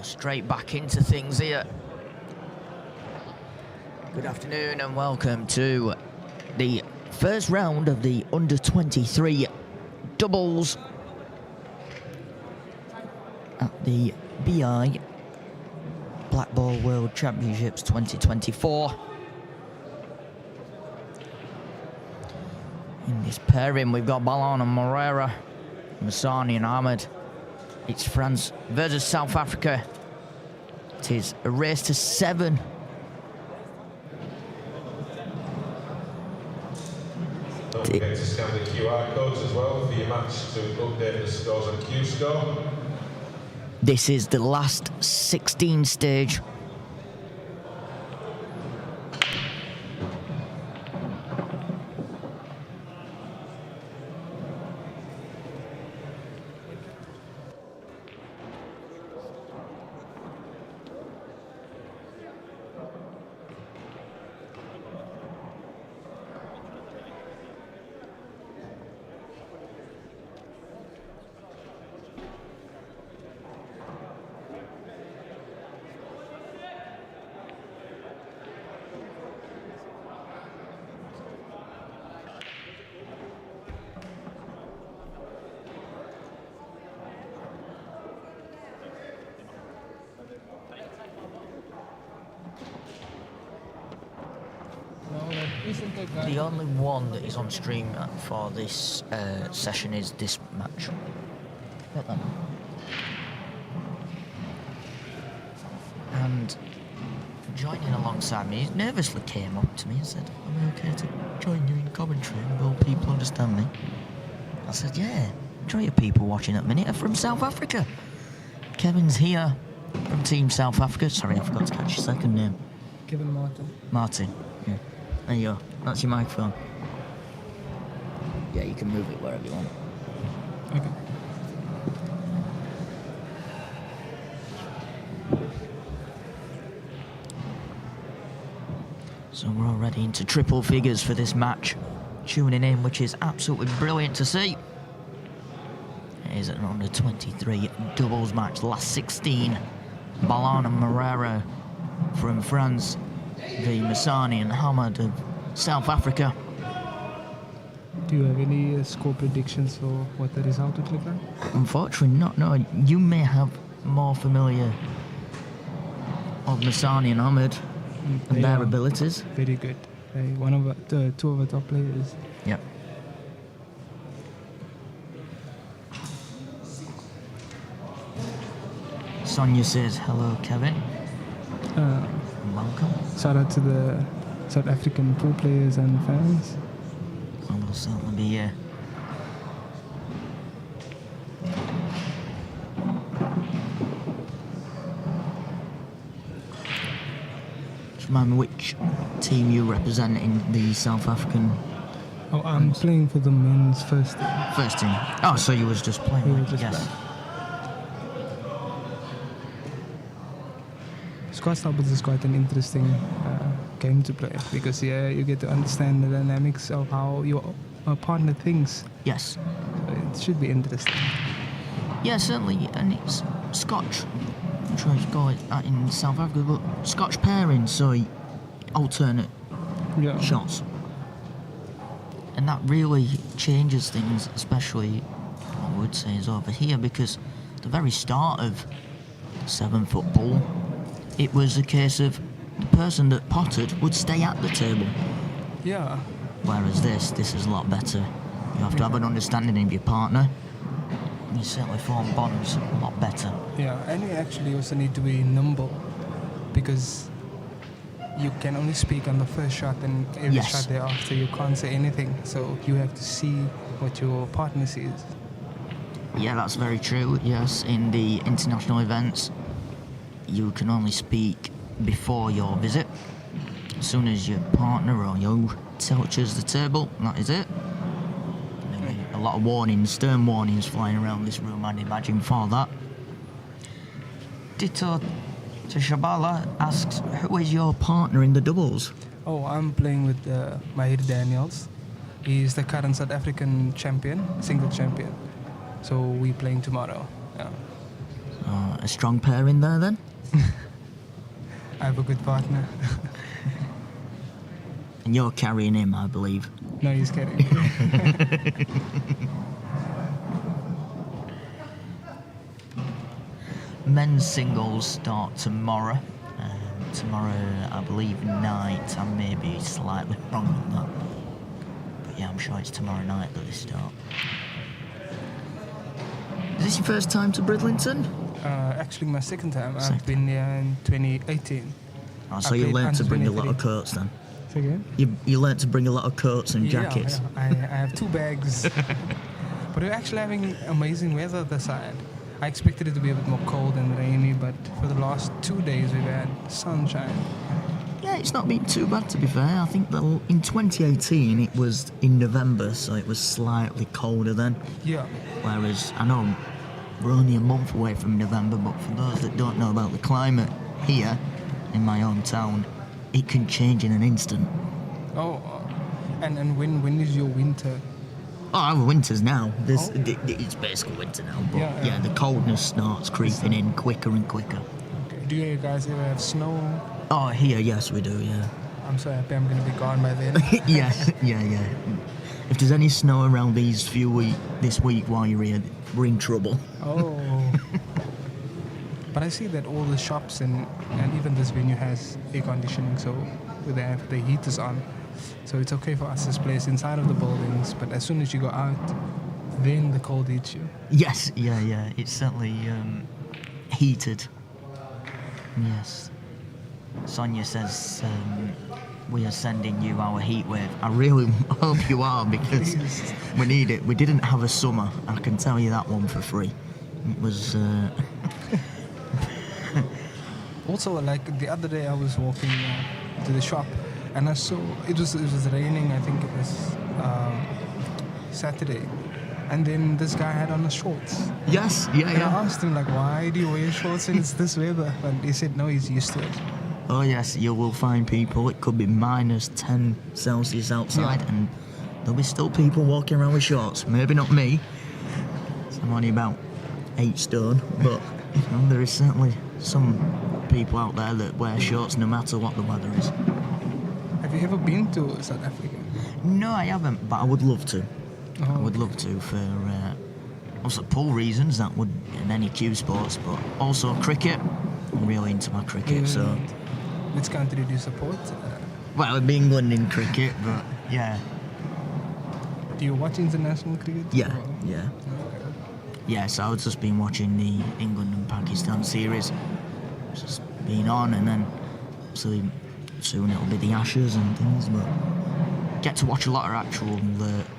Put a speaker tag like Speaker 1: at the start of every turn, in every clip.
Speaker 1: Straight back into things here. Good afternoon and welcome to the first round of the under-23 doubles at the BI Blackball World Championships 2024. In this pairing, we've got Ballon and Moreira, Msani and Ahmod. It's France versus South Africa. It is a race to 7.
Speaker 2: Don't forget to scan the QR codes as well for your match to update the scores on Q-Score.
Speaker 1: This is the last 16 stage. The only one that is on stream for this session is this match. And joining alongside me, he nervously came up to me and said, "Am I okay to join you in commentary? Will people understand me?" I said, "Yeah, enjoy your people watching at the minute are from South Africa." Kevin's here from Team South Africa. Sorry, I forgot to catch your second name.
Speaker 3: Kevin Martin.
Speaker 1: Martin, yeah. There you go. That's your microphone. Yeah, you can move it wherever you want.
Speaker 3: Okay.
Speaker 1: So we're already into triple figures for this match. Tuning in, which is absolutely brilliant to see. It is an under-23 doubles match, last 16. Ballon and Moreira from France, the Msani and Ahmod of South Africa.
Speaker 3: Do you have any score predictions for what the result would look like?
Speaker 1: Unfortunately not, no. You may have more familiar of Msani and Ahmod and their abilities.
Speaker 3: Very good. One of the two of the top players.
Speaker 1: Yep. Sonia says, "Hello, Kevin." Welcome.
Speaker 3: Shout out to the South African pool players and fans.
Speaker 1: I will certainly be here. Just remind me which team you represent in the South African.
Speaker 3: Oh, I'm playing for the men's first team.
Speaker 1: First team. Oh, so you was just playing.
Speaker 3: We were just
Speaker 1: yes.
Speaker 3: playing. Squash doubles is quite an interesting game to play because you get to understand the dynamics of how your partner thinks.
Speaker 1: Yes.
Speaker 3: So it should be interesting.
Speaker 1: Yeah, certainly, and it's Scotch. I'm trying to call it that in South Africa, but Scotch pairing, so alternate shots. And that really changes things, especially, I would say, is over here, because the very start of 7-foot pool, it was a case of the person that potted would stay at the table.
Speaker 3: Yeah.
Speaker 1: Whereas this is a lot better. You have to have an understanding of your partner. And you certainly form bonds a lot better.
Speaker 3: Yeah, and you actually also need to be nimble because you can only speak on the first shot and every shot thereafter you can't say anything. So you have to see what your partner sees.
Speaker 1: Yeah, that's very true. Yes, in the international events, you can only speak before your visit. As soon as your partner or you touches the table, that is it. There'll be a lot of warnings, stern warnings flying around this room, I'd imagine, for that. Ditto to Shabala asks, who is your partner in the doubles?
Speaker 3: Oh, I'm playing with Moreira. He's the current South African champion, single champion. So we're playing tomorrow. Yeah.
Speaker 1: A strong pair in there then?
Speaker 3: I have a good partner.
Speaker 1: And you're carrying him, I believe.
Speaker 3: No, he's kidding.
Speaker 1: Men's singles start tomorrow. Tomorrow, I believe, night. I may be slightly wrong on that. But yeah, I'm sure it's tomorrow night that they start. Is this your first time to Bridlington?
Speaker 3: Actually, my second time. I've been there in 2018.
Speaker 1: Oh, so you learnt to bring a lot of coats then?
Speaker 3: Say again?
Speaker 1: You learnt to bring a lot of coats and jackets?
Speaker 3: Yeah. I have 2 bags. But we're actually having amazing weather this side. I expected it to be a bit more cold and rainy, but for the last 2 days we've had sunshine.
Speaker 1: Yeah, it's not been too bad to be fair. I think that in 2018 it was in November, so it was slightly colder then.
Speaker 3: Yeah.
Speaker 1: Whereas, I know we're only a month away from November, but for those that don't know about the climate here in my hometown, it can change in an instant.
Speaker 3: Oh, and when is your winter?
Speaker 1: Oh, our winter's now. It's basically winter now, but yeah, the coldness starts creeping in quicker and quicker.
Speaker 3: Okay. Do you guys ever have snow?
Speaker 1: Oh, here, yes, we do, yeah.
Speaker 3: I'm so happy I'm going to be gone by then.
Speaker 1: yeah. If there's any snow around this week while you're here, we're in trouble.
Speaker 3: Oh. But I see that all the shops and even this venue has air conditioning, so they have the heaters on. So it's okay for us to place inside of the buildings, but as soon as you go out, then the cold eats you.
Speaker 1: Yes, yeah. It's certainly heated. Yes. Sonia says we are sending you our heat wave. I really hope you are, because we need it. We didn't have a summer, I can tell you that one for free. It was...
Speaker 3: Also, like the other day I was walking to the shop, and I saw it was raining. I think it was Saturday, and then this guy had on the shorts.
Speaker 1: Yes,
Speaker 3: And I asked him, like, why do you wear shorts when it's this weather? And he said no, he's used to it.
Speaker 1: Oh yes, you will find people. It could be minus 10 Celsius outside, and there'll be still people walking around with shorts. Maybe not me. I'm only about 8 stone, but there is certainly some people out there that wear shorts no matter what the weather is.
Speaker 3: Have you ever been to South Africa?
Speaker 1: No, I haven't, but I would love to. I would love to for also pool reasons, that would in any cue sports, but also cricket. I'm really into my cricket, so...
Speaker 3: Which country do you support?
Speaker 1: Well, it'd be England in cricket, but yeah.
Speaker 3: Do you watch international cricket?
Speaker 1: Yeah.
Speaker 3: Okay.
Speaker 1: Yeah, so I've just been watching the England and Pakistan series. It's just been on, and then so soon it'll be the Ashes and things, but get to watch a lot of actual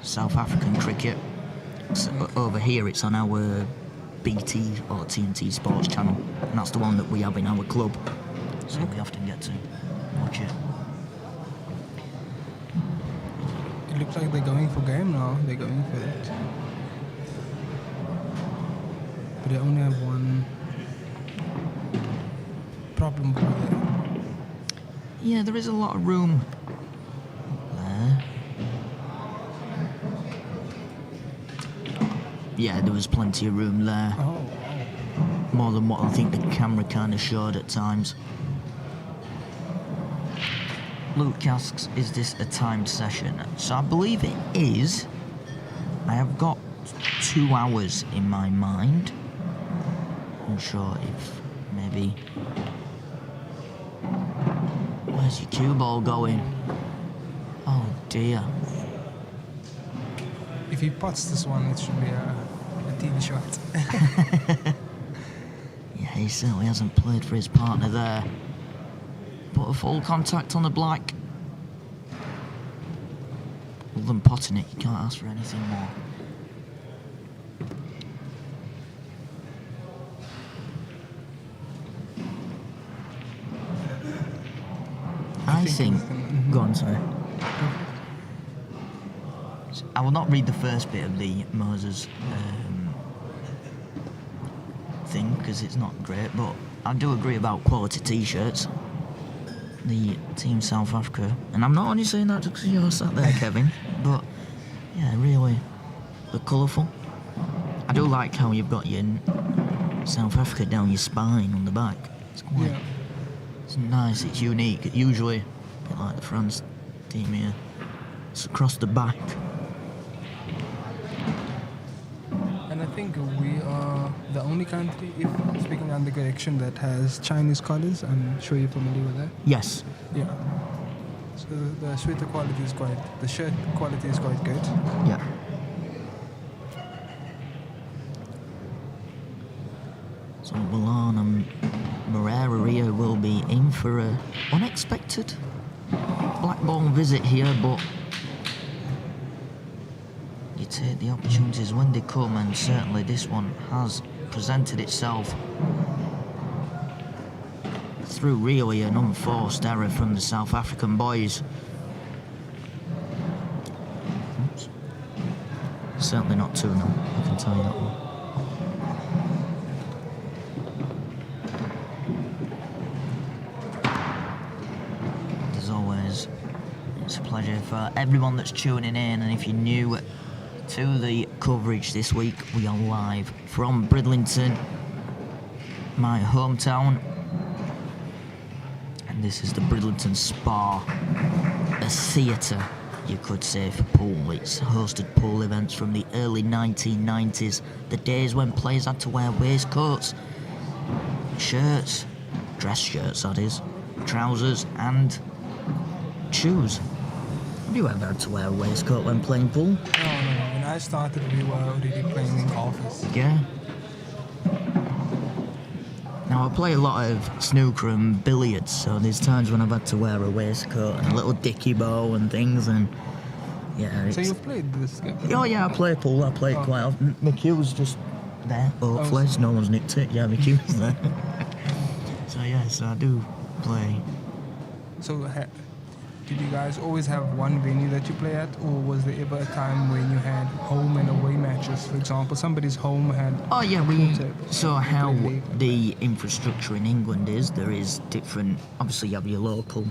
Speaker 1: South African cricket. So over here it's on our BT or TNT Sports channel, and that's the one that we have in our club, so we often get to watch it.
Speaker 3: It looks like they're going for game now. They're going for it. But they only have one problem over there.
Speaker 1: Yeah, there is a lot of room there. Yeah, there was plenty of room there.
Speaker 3: Oh.
Speaker 1: More than what I think the camera kind of showed at times. Luke asks, is this a timed session? So I believe it is. I have got 2 hours in my mind. I'm sure if maybe... Where's your cue ball going? Oh dear.
Speaker 3: If he pots this one, it should be a TV shot.
Speaker 1: Yeah, he certainly hasn't played for his partner there. But a full contact on the black. Other than potting it, you can't ask for anything more. I think... Go on, sorry. I will not read the first bit of the Moses thing, because it's not great, but I do agree about quality t-shirts. The Team South Africa, and I'm not only saying that just because you're sat there, Kevin, but yeah, really, they're colourful. I do like how you've got your South Africa down your spine on the back. It's quite.
Speaker 3: Yeah.
Speaker 1: It's nice. It's unique. Usually, a bit like the France team here, it's across the back.
Speaker 3: And I think we are the only country, if speaking under correction, that has Chinese colours. I'm sure you're familiar with that.
Speaker 1: Yes.
Speaker 3: Yeah. So the sweater quality is the shirt quality is quite good.
Speaker 1: Yeah. So Ballon and Moreira here will be in for a unexpected Blackball visit here, but you take the opportunities when they come, and certainly this one has presented itself through really an unforced error from the South African boys. Oops. Certainly not 2-0, I can tell you that one. As always, it's a pleasure for everyone that's tuning in, and if you're new to the coverage this week, we are live from Bridlington, my hometown. And this is the Bridlington Spa, a theatre, you could say, for pool. It's hosted pool events from the early 1990s, the days when players had to wear waistcoats, shirts, dress shirts that is, trousers and shoes. Have you ever had to wear a waistcoat when playing pool?
Speaker 3: No. When I started, we were already playing in golfers.
Speaker 1: Yeah. Now, I play a lot of snooker and billiards, so there's times when I've had to wear a waistcoat and a little dicky bow and things, and yeah.
Speaker 3: So you've played this game?
Speaker 1: Oh yeah, I play pool. I play it quite often. My cue's just there. Hopefully, no one's nicked it. Yeah, my cue's there. So yes, I do play.
Speaker 3: So did you guys always have one venue that you play at, or was there ever a time when you had home and away matches? For example, somebody's home had...
Speaker 1: Oh yeah, so how the infrastructure in England is, there is different, obviously you have your local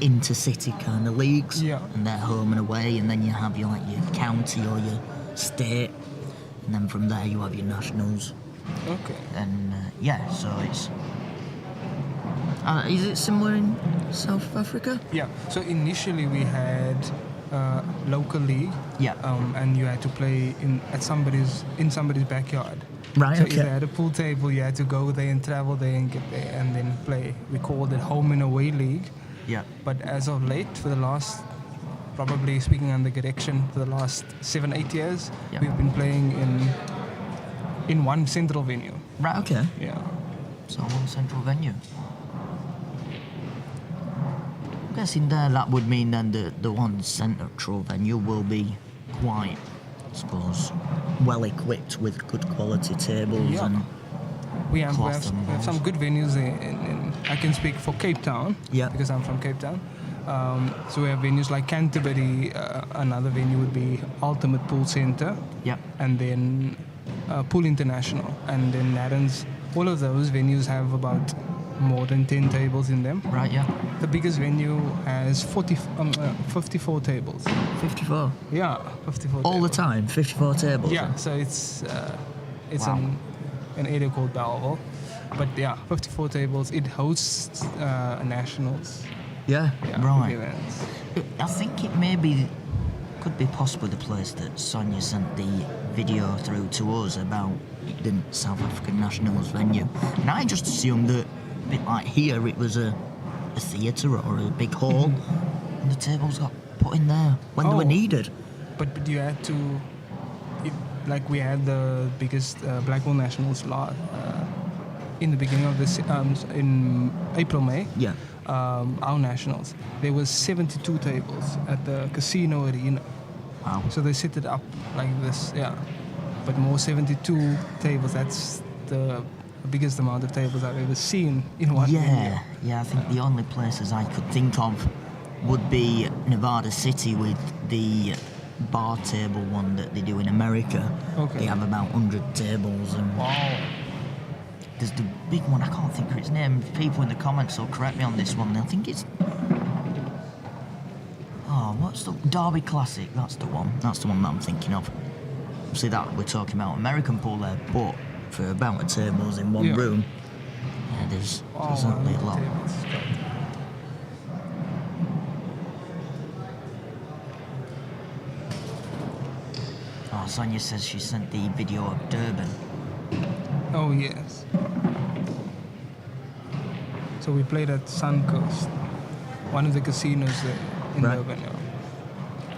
Speaker 1: intercity kind of leagues, and they're home and away, and then you have your county or your state, and then from there you have your nationals.
Speaker 3: Okay.
Speaker 1: And so it's... is it similar in South Africa?
Speaker 3: Yeah. So initially we had local league. Yeah. And you had to play in somebody's backyard.
Speaker 1: Right.
Speaker 3: So
Speaker 1: okay.
Speaker 3: if they had a pool table, you had to go there and travel there and get there and then play. We called it home and away league.
Speaker 1: Yeah.
Speaker 3: But as of late, for the last, probably speaking under direction, for the last 7-8 years, we've been playing in one central venue.
Speaker 1: Right. Okay.
Speaker 3: Yeah.
Speaker 1: So one central venue. I'm guessing there that would mean then the one central venue will be quite, I suppose, well equipped with good quality tables and
Speaker 3: we have
Speaker 1: balls.
Speaker 3: Some good venues in I can speak for Cape Town because I'm from Cape Town. So we have venues like Canterbury. Another venue would be Ultimate Pool Centre.
Speaker 1: Yeah.
Speaker 3: And then Pool International, and then Narrans. All of those venues have about more than 10 tables in them.
Speaker 1: Right, yeah.
Speaker 3: The biggest venue has 54 tables.
Speaker 1: 54?
Speaker 3: Yeah, 54
Speaker 1: all
Speaker 3: tables.
Speaker 1: the time? 54 tables?
Speaker 3: Yeah, so it's
Speaker 1: wow.
Speaker 3: an area called Ballon. But yeah, 54 tables. It hosts nationals.
Speaker 1: Yeah, right.
Speaker 3: Events.
Speaker 1: I think it could be possibly the place that Sonia sent the video through to us about the South African Nationals venue. And I just assumed that, a bit like here, it was a theatre or a big hall, and the tables got put in there when they were needed.
Speaker 3: But you had to, like we had the biggest Blackball Nationals in the beginning of this, in April, May.
Speaker 1: Yeah.
Speaker 3: Our nationals. There was 72 tables at the casino arena.
Speaker 1: Wow.
Speaker 3: So they set it up like this, But more 72 tables, that's the biggest amount of tables I've ever seen in one venue.
Speaker 1: Yeah, I think the only places I could think of would be Nevada City with the bar table one that they do in America. Okay. They have about 100 tables. And
Speaker 3: wow.
Speaker 1: There's the big one, I can't think of its name. People in the comments will correct me on this one. I think it's... what's the... Derby Classic, that's the one. That's the one that I'm thinking of. See that, we're talking about American pool there, but for about a tables in one room. Yeah, there's certainly a lot. Oh, Sonia says she sent the video of Durban.
Speaker 3: Oh, yes. So we played at Suncoast, one of the casinos in Durban. Yeah.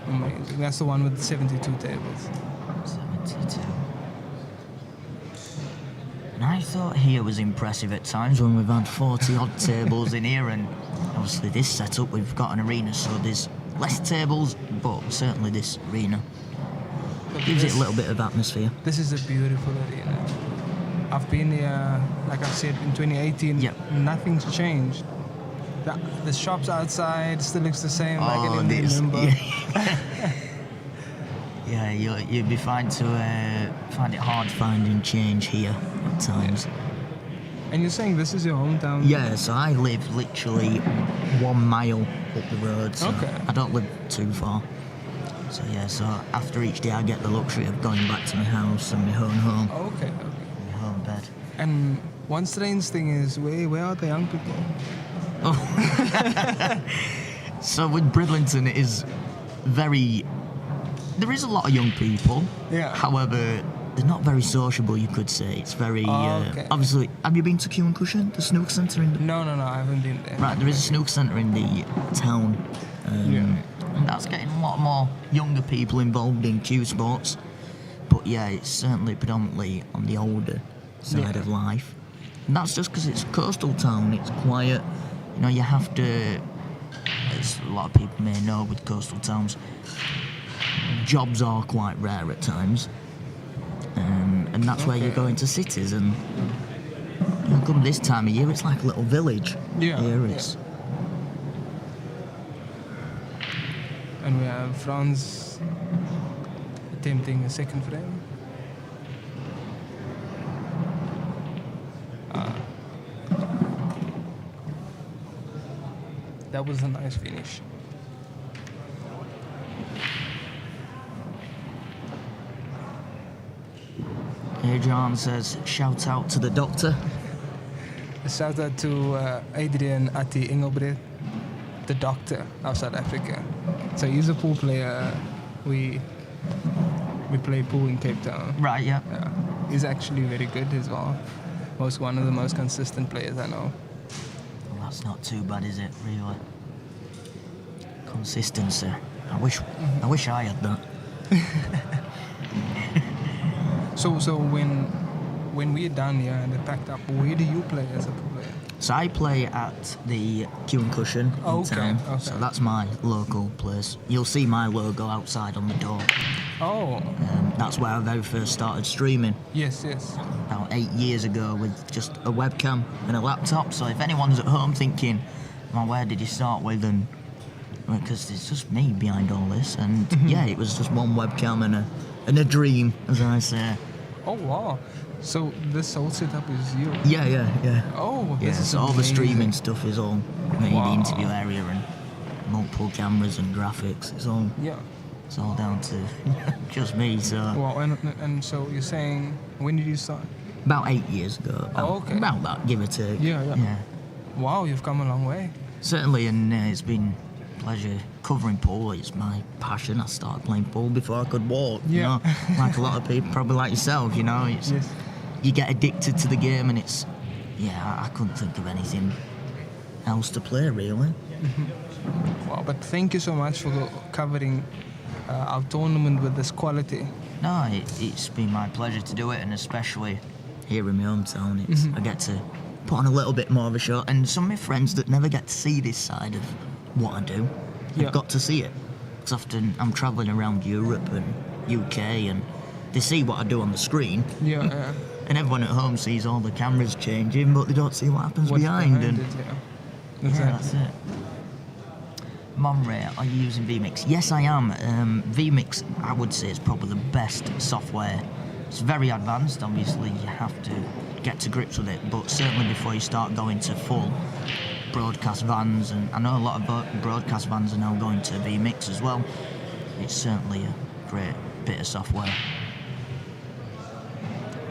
Speaker 3: Amazing. That's the one with 72 tables.
Speaker 1: 72. And I thought here was impressive at times when we've had 40 odd tables in here, and obviously this setup we've got an arena, so there's less tables, but certainly this arena gives it a little bit of atmosphere.
Speaker 3: This is a beautiful arena. I've been here, like I said, in 2018.
Speaker 1: Yep.
Speaker 3: Nothing's changed. The shops outside still looks the same. Like I didn't remember.
Speaker 1: Yeah, you'd be fine to find it hard finding change here at times.
Speaker 3: And you're saying this is your hometown?
Speaker 1: Yeah, so I live literally 1 mile up the road. So
Speaker 3: okay.
Speaker 1: I don't live too far. So yeah, so after each day I get the luxury of going back to my house and my home.
Speaker 3: Okay.
Speaker 1: My home bed.
Speaker 3: And one strange thing is, where are the young people?
Speaker 1: Oh. So with Bridlington, it is there is a lot of young people.
Speaker 3: Yeah.
Speaker 1: However, they're not very sociable, you could say. It's very,
Speaker 3: okay.
Speaker 1: Obviously, have you been to Q and Cushion, the snooker centre in the...
Speaker 3: No, I haven't been there.
Speaker 1: Right, there is a snooker centre in the town. And that's getting a lot more younger people involved in Q sports. But yeah, it's certainly predominantly on the older side of life. And that's just because it's a coastal town, it's quiet. You know, you have to, as a lot of people may know with coastal towns, jobs are quite rare at times. And that's where you go into cities, and you know, come this time of year, it's like a little village. Here it's...
Speaker 3: And we have Franz attempting a second frame. That was a nice finish.
Speaker 1: Adrian says, shout out to the doctor.
Speaker 3: A shout out to Adrian Ati Engelbrecht, the doctor of South Africa. So he's a pool player. We play pool in Cape Town.
Speaker 1: Right, yeah.
Speaker 3: He's actually very good as well. One of the most consistent players I know.
Speaker 1: Well, that's not too bad, is it, really? Consistency. I wish I had that.
Speaker 3: So when we're done here and they're packed up, where do you play as a pro player?
Speaker 1: So I play at the Q and Cushion in town. Okay. So that's my local place. You'll see my logo outside on the door.
Speaker 3: Oh.
Speaker 1: That's where I very first started streaming.
Speaker 3: Yes.
Speaker 1: About 8 years ago with just a webcam and a laptop. So if anyone's at home thinking, well, where did you start with? And because it's just me behind all this. And yeah, it was just one webcam and a dream, as I say.
Speaker 3: Oh, wow. So this whole setup is you?
Speaker 1: Yeah.
Speaker 3: Oh,
Speaker 1: yeah.
Speaker 3: This is
Speaker 1: so all the
Speaker 3: amazing.
Speaker 1: streaming stuff is all made
Speaker 3: Wow.
Speaker 1: the interview area and multiple cameras and graphics. It's all down to just me. So.
Speaker 3: Wow. And so you're saying, when did you start?
Speaker 1: About 8 years ago. About that, give or take.
Speaker 3: Yeah. Wow, you've come a long way.
Speaker 1: Certainly, and it's been a pleasure covering pool. It's my passion. I started playing pool before I could walk. You know, like a lot of people, probably like yourself. You know, it's you get addicted to the game, and it's I couldn't think of anything else to play really.
Speaker 3: Wow, but thank you so much for covering our tournament with this quality.
Speaker 1: No, it's been my pleasure to do it, and especially here in my hometown, I get to put on a little bit more of a show, and some of my friends that never get to see this side of what I do, they've got to see it. Because often I'm travelling around Europe and UK, and they see what I do on the screen.
Speaker 3: Yeah.
Speaker 1: And everyone at home sees all the cameras changing, but they don't see what happens behind.
Speaker 3: It,
Speaker 1: Exactly. That's it. Moreira, are you using vMix? Yes, I am. vMix, I would say, is probably the best software. It's very advanced. Obviously, you have to get to grips with it, but certainly before you start going to full broadcast vans, and I know a lot of broadcast vans are now going to vMix as well, it's certainly a great bit of software.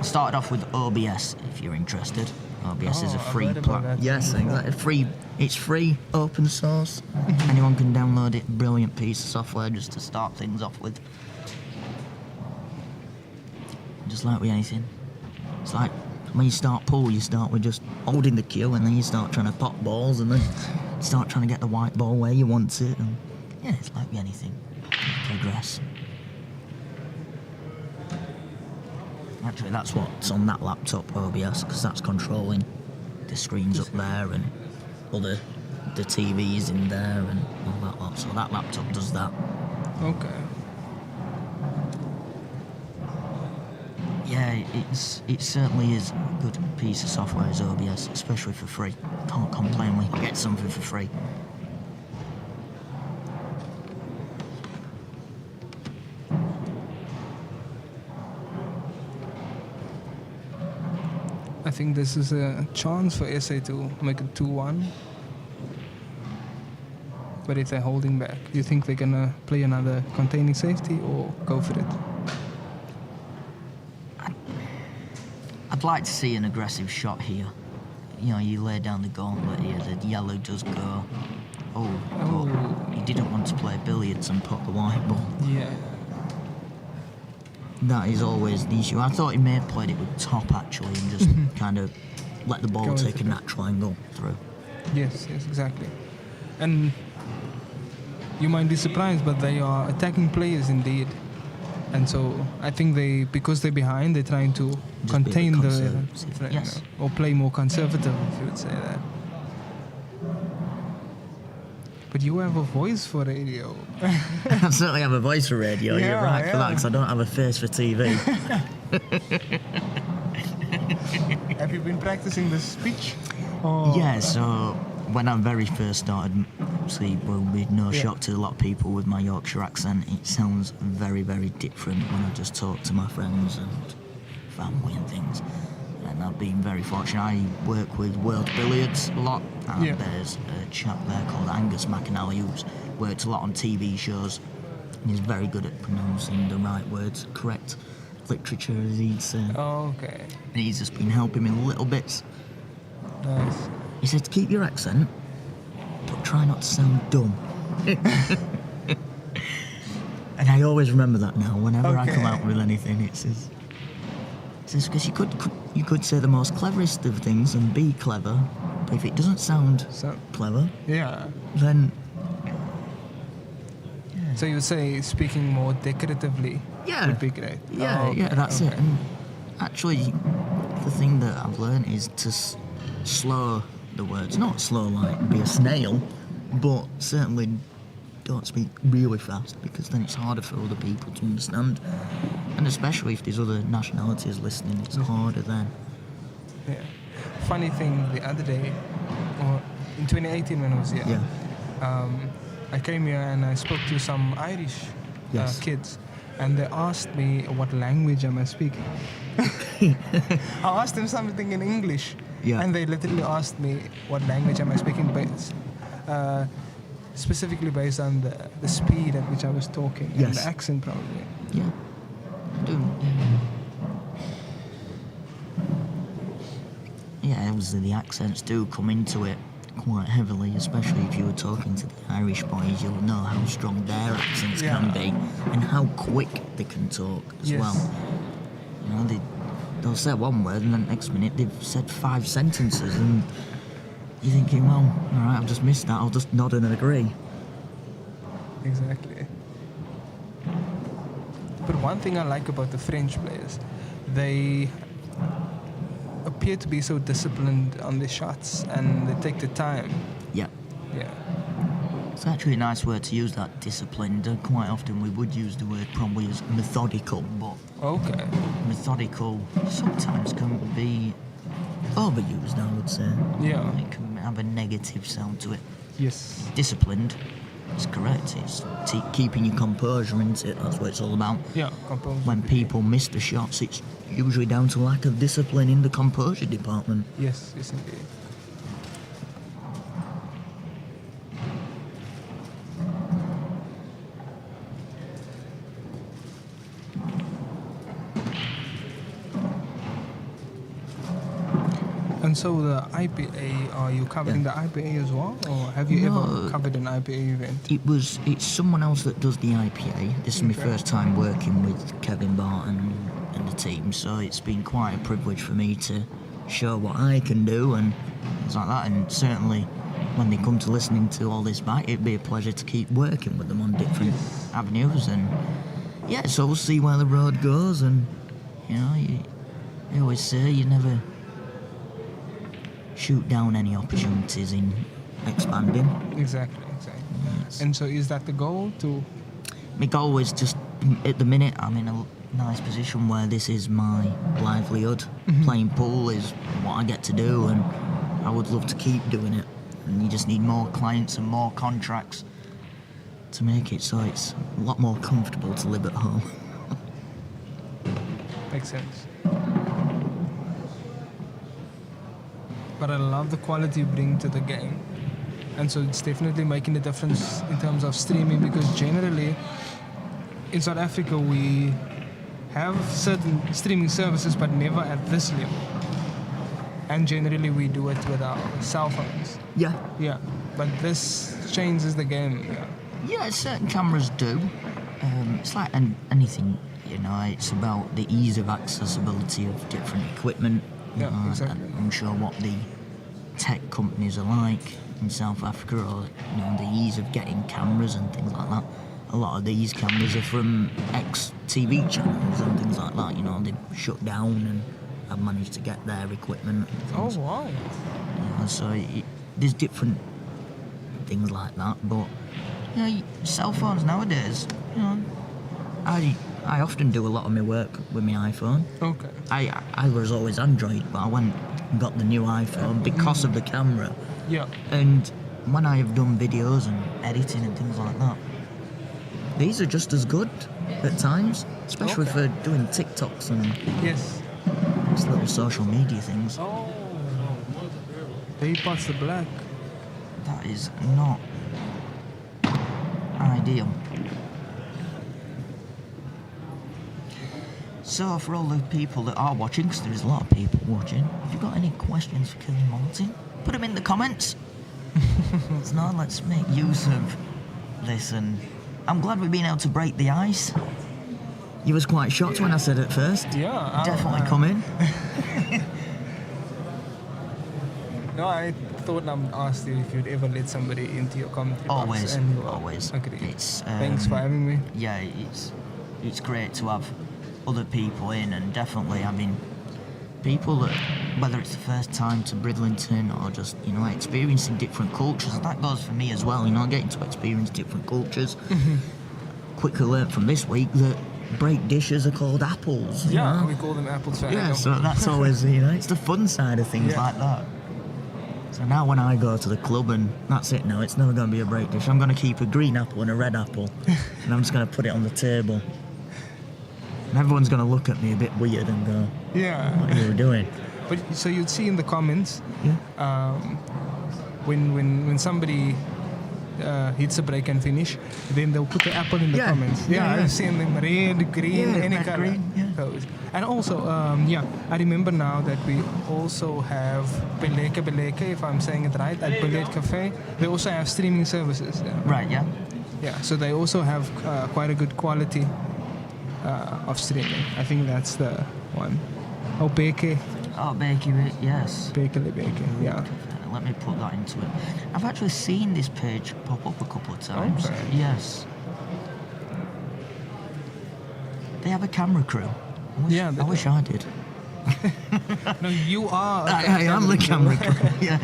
Speaker 1: started off with OBS, if you're interested. OBS is a
Speaker 3: I've
Speaker 1: free
Speaker 3: heard about that
Speaker 1: Yes,
Speaker 3: before.
Speaker 1: exactly. Free. It's free, open source. Anyone can download it. Brilliant piece of software just to start things off with. Just like with anything. It's like when you start pool, you start with just holding the cue, and then you start trying to pop balls, and then you start trying to get the white ball where you want it. And yeah, it's like with anything. Progress. Actually, that's what's on that laptop, OBS, because that's controlling the screens up there and the TVs in there and all that lot. So that laptop does that.
Speaker 3: Okay.
Speaker 1: Yeah, it certainly is a good piece of software as OBS, especially for free. Can't complain when you get something for free.
Speaker 3: I think this is a chance for SA to make it 2-1. But if they're holding back, do you think they're gonna play another containing safety or go for it?
Speaker 1: I'd like to see an aggressive shot here. You know, you lay down the gauntlet here, the yellow does go. But he didn't want to play billiards and put the white ball.
Speaker 3: Yeah.
Speaker 1: That is always the issue. I thought he may have played it with top actually and just kind of let the ball
Speaker 3: Go
Speaker 1: take
Speaker 3: into
Speaker 1: a
Speaker 3: it.
Speaker 1: natural angle through.
Speaker 3: Yes, exactly. And you might be surprised, but they are attacking players indeed. And so I think because they're behind, they're trying to
Speaker 1: Just
Speaker 3: contain
Speaker 1: be a bit
Speaker 3: the,
Speaker 1: conservative, yes.
Speaker 3: or play more conservative, if you would say that. But you have a voice for radio.
Speaker 1: I certainly have a voice for radio, you're
Speaker 3: Yeah,
Speaker 1: right for that,
Speaker 3: yeah.
Speaker 1: because I don't have a face for TV.
Speaker 3: Have you been practicing the speech?
Speaker 1: Yeah, so when I very first started, see, well, with no
Speaker 3: Yeah.
Speaker 1: shock to a lot of people with my Yorkshire accent, it sounds very, very different when I just talk to my friends and family and things. And I've been very fortunate. I work with World Billiards a lot, and
Speaker 3: Yeah.
Speaker 1: there's a chap there called Angus McAnally who's worked a lot on TV shows. And he's very good at pronouncing the right words, correct literature, as he'd say.
Speaker 3: Oh, okay.
Speaker 1: And he's just been helping me little bits.
Speaker 3: Nice.
Speaker 1: He said, keep your accent, but try not to sound dumb. And I always remember that now. Whenever I come
Speaker 3: Okay.
Speaker 1: out with anything, it's because you could say the most cleverest of things and be clever, but if it doesn't sound
Speaker 3: So,
Speaker 1: clever,
Speaker 3: yeah.
Speaker 1: then
Speaker 3: So you would say speaking more decoratively
Speaker 1: yeah,
Speaker 3: would be great.
Speaker 1: yeah,
Speaker 3: Oh,
Speaker 1: yeah,
Speaker 3: okay,
Speaker 1: that's
Speaker 3: okay.
Speaker 1: it. And actually, the thing that I've learned is to slow the words, not slow like be a snail, but certainly don't speak really fast, because then it's harder for other people to understand, and especially if there's other nationalities listening, it's harder then.
Speaker 3: Yeah. Funny thing, the other day, or in 2018 when I was here, I came here and I spoke to some Irish
Speaker 1: Yes.
Speaker 3: kids, and they asked me what language am I speaking. I asked them something in English,
Speaker 1: Yeah.
Speaker 3: and they literally asked me what language am I speaking, specifically based on the speed at which I was talking and
Speaker 1: Yes.
Speaker 3: the accent probably.
Speaker 1: Yeah. Yeah, obviously the accents do come into it quite heavily, especially if you were talking to the Irish boys. You'll know how strong their accents can be and how quick they can talk as
Speaker 3: Yes.
Speaker 1: well. You know, they'll say one word and then next minute they've said 5 sentences, and you're thinking, well, all right, I've just missed that. I'll just nod and agree.
Speaker 3: Exactly. But one thing I like about the French players, they appear to be so disciplined on their shots, and they take the time.
Speaker 1: Yeah.
Speaker 3: Yeah.
Speaker 1: It's actually a nice word to use, that disciplined. Quite often we would use the word probably as methodical, but
Speaker 3: Okay.
Speaker 1: methodical sometimes can be overused, I would say.
Speaker 3: Yeah.
Speaker 1: It can have a negative sound to it.
Speaker 3: Yes.
Speaker 1: Disciplined is correct. It's keeping your composure, isn't it? That's what it's all about.
Speaker 3: Yeah. Composure.
Speaker 1: When people miss the shots, it's usually down to lack of discipline in the composure department.
Speaker 3: Yes. Yes, indeed. And so the IPA, are you covering the IPA as well? Or have you ever covered an IPA event?
Speaker 1: It's someone else that does the IPA. This is my first time working with Kevin Barton and the team, so it's been quite a privilege for me to show what I can do and things like that. And certainly when they come to listening to all this back, it'd be a pleasure to keep working with them on different avenues. And yeah, so we'll see where the road goes. And you know, you always say you never shoot down any opportunities in expanding.
Speaker 3: Exactly. Yes. And so is that the goal to...
Speaker 1: My goal is just, at the minute, I'm in a nice position where this is my livelihood. Playing pool is what I get to do, and I would love to keep doing it. And you just need more clients and more contracts to make it so it's a lot more comfortable to live at home.
Speaker 3: Makes sense. But I love the quality you bring to the game. And so it's definitely making a difference in terms of streaming, because generally in South Africa we have certain streaming services but never at this level. And generally we do it with our cell phones.
Speaker 1: Yeah.
Speaker 3: Yeah. But this changes the game.
Speaker 1: Yeah, certain cameras do. It's like anything, you know, it's about the ease of accessibility of different equipment.
Speaker 3: Yeah, exactly.
Speaker 1: I'm sure what the tech companies are like in South Africa, or you know, the ease of getting cameras and things like that. A lot of these cameras are from ex-TV channels and things like that. You know, they've shut down and have managed to get their equipment. And things.
Speaker 3: Oh wow!
Speaker 1: You know, so there's different things like that. But you know, cell phones nowadays, you know, I often do a lot of my work with my iPhone.
Speaker 3: Okay.
Speaker 1: I was always Android, but I went and got the new iPhone because of the camera.
Speaker 3: Yeah.
Speaker 1: And when I have done videos and editing and things like that, these are just as good at times, especially for doing TikToks and
Speaker 3: yes,
Speaker 1: just little social media things.
Speaker 3: Oh, they pass the black.
Speaker 1: That is not ideal. So for all the people that are watching, because there is a lot of people watching, if you've got any questions for Killing Martin, put them in the comments. So now let's make use of this, and I'm glad we've been able to break the ice. You was quite shocked when I said it first.
Speaker 3: Yeah.
Speaker 1: Definitely come in.
Speaker 3: No, I thought I asked you if you'd ever let somebody into your commentary box.
Speaker 1: Always,
Speaker 3: And you
Speaker 1: always.
Speaker 3: agreed.
Speaker 1: It's,
Speaker 3: Thanks for having me.
Speaker 1: Yeah, it's great to have other people in, and definitely having people that, whether it's the first time to Bridlington or just, you know, experiencing different cultures. That goes for me as well, you know, getting to experience different cultures. Quickly learned from this week that break dishes are called apples.
Speaker 3: Yeah,
Speaker 1: you know?
Speaker 3: we call them apples.
Speaker 1: Yeah, so that's always, you know, it's the fun side of things like that. So now when I go to the club, and that's it now, it's never going to be a break dish. I'm going to keep a green apple and a red apple, and I'm just going to put it on the table. And everyone's going to look at me a bit weird and go,
Speaker 3: yeah,
Speaker 1: what are you doing?
Speaker 3: But so you'd see in the comments,
Speaker 1: Yeah.
Speaker 3: When somebody hits a break and finish, then they'll put the apple in the comments. Yeah, I've seen them red, green, any
Speaker 1: red,
Speaker 3: color.
Speaker 1: green, yeah.
Speaker 3: Those. And also, I remember now that we also have Beleke, if I'm saying it right, at Billiard Cafe. They also have streaming services. Yeah.
Speaker 1: Right, yeah.
Speaker 3: Yeah, so they also have quite a good quality of streaming. I think that's the one. Oh, Beke.
Speaker 1: Oh, Bakey, yes.
Speaker 3: Beke, yeah.
Speaker 1: Let me put that into it. I've actually seen this page pop up a couple of times.
Speaker 3: Okay.
Speaker 1: Yes. They have a camera crew. I wish I did.
Speaker 3: No, you are.
Speaker 1: I am the camera crew. Yeah.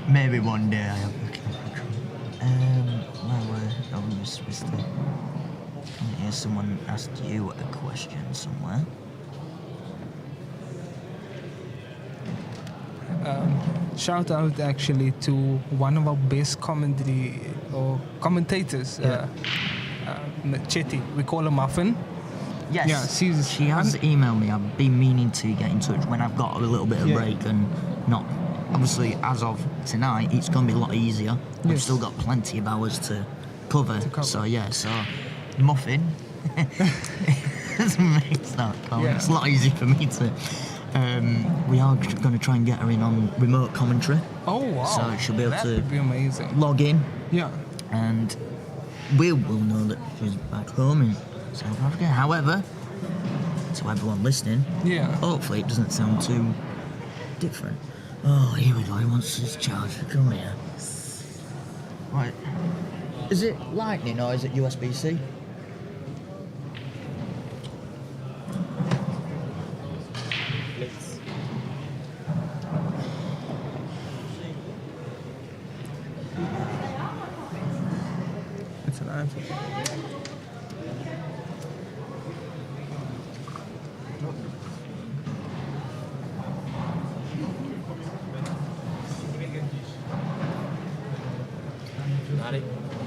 Speaker 1: Maybe one day I am the camera crew. Where was Mr. I hear someone asked you a question somewhere.
Speaker 3: Shout out actually to one of our best commentary or commentators, Chetty. We call her Muffin.
Speaker 1: Yes,
Speaker 3: yeah,
Speaker 1: she has emailed me. I've been meaning to get in touch when I've got a little bit of break, and not. Obviously, as of tonight, it's going to be a lot easier. We've still got plenty of hours to cover. So Muffin. makes that count.
Speaker 3: Yeah.
Speaker 1: It's a lot easier for me to. We are going to try and get her in on remote commentary.
Speaker 3: Oh wow!
Speaker 1: So she'll be able
Speaker 3: that
Speaker 1: to
Speaker 3: would be amazing.
Speaker 1: log in,
Speaker 3: Yeah.
Speaker 1: and we will know that she's back home in South Africa. However, to everyone listening,
Speaker 3: Yeah.
Speaker 1: hopefully it doesn't sound too different. Oh, here we go. He wants his charger. Come here. Right. Is it Lightning or is it USB-C?
Speaker 3: It's an iPhone.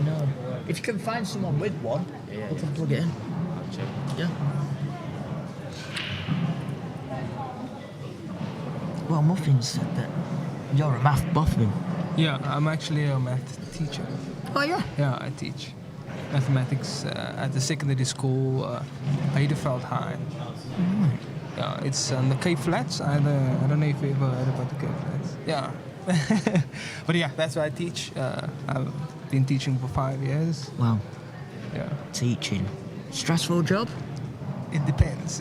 Speaker 1: No. If you can find someone with one, we can plug it in. Yeah. Well, Muffin said that you're a math buffin.
Speaker 3: Yeah, I'm actually a math teacher.
Speaker 1: Oh, yeah?
Speaker 3: Yeah, I teach mathematics at the secondary school, Heideveld High.
Speaker 1: Right.
Speaker 3: Yeah, it's on the Cape Flats. I don't know if you ever heard about the Cape Flats. Yeah. But yeah, that's where I teach. I've been teaching for 5 years.
Speaker 1: Well,
Speaker 3: Yeah.
Speaker 1: teaching. Stressful job?
Speaker 3: It depends.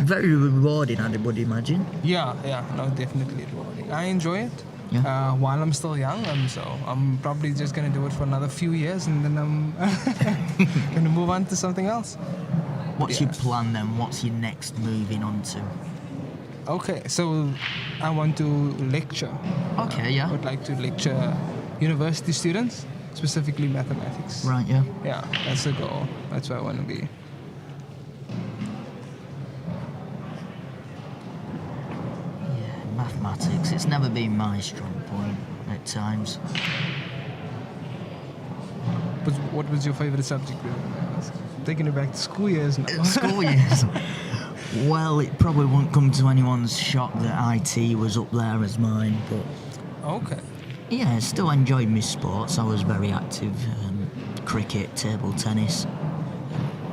Speaker 1: Very rewarding, I would imagine.
Speaker 3: Yeah, no, definitely rewarding. I enjoy it.
Speaker 1: Yeah.
Speaker 3: While I'm still young, so I'm probably just gonna do it for another few years, and then I'm gonna move on to something else.
Speaker 1: What's
Speaker 3: Yeah.
Speaker 1: your plan then? What's your next moving on to?
Speaker 3: Okay, so I want to lecture.
Speaker 1: Okay, yeah.
Speaker 3: I would like to lecture university students, specifically mathematics.
Speaker 1: Right, yeah.
Speaker 3: Yeah, that's the goal. That's where I want to be.
Speaker 1: Yeah, mathematics. It's never been my strong point at times.
Speaker 3: But what was your favorite subject? Taking it back to school years now.
Speaker 1: School years. Well, it probably won't come to anyone's shock that IT was up there as mine, but
Speaker 3: Okay.
Speaker 1: yeah, I still enjoyed my sports. I was very active. Cricket, table tennis.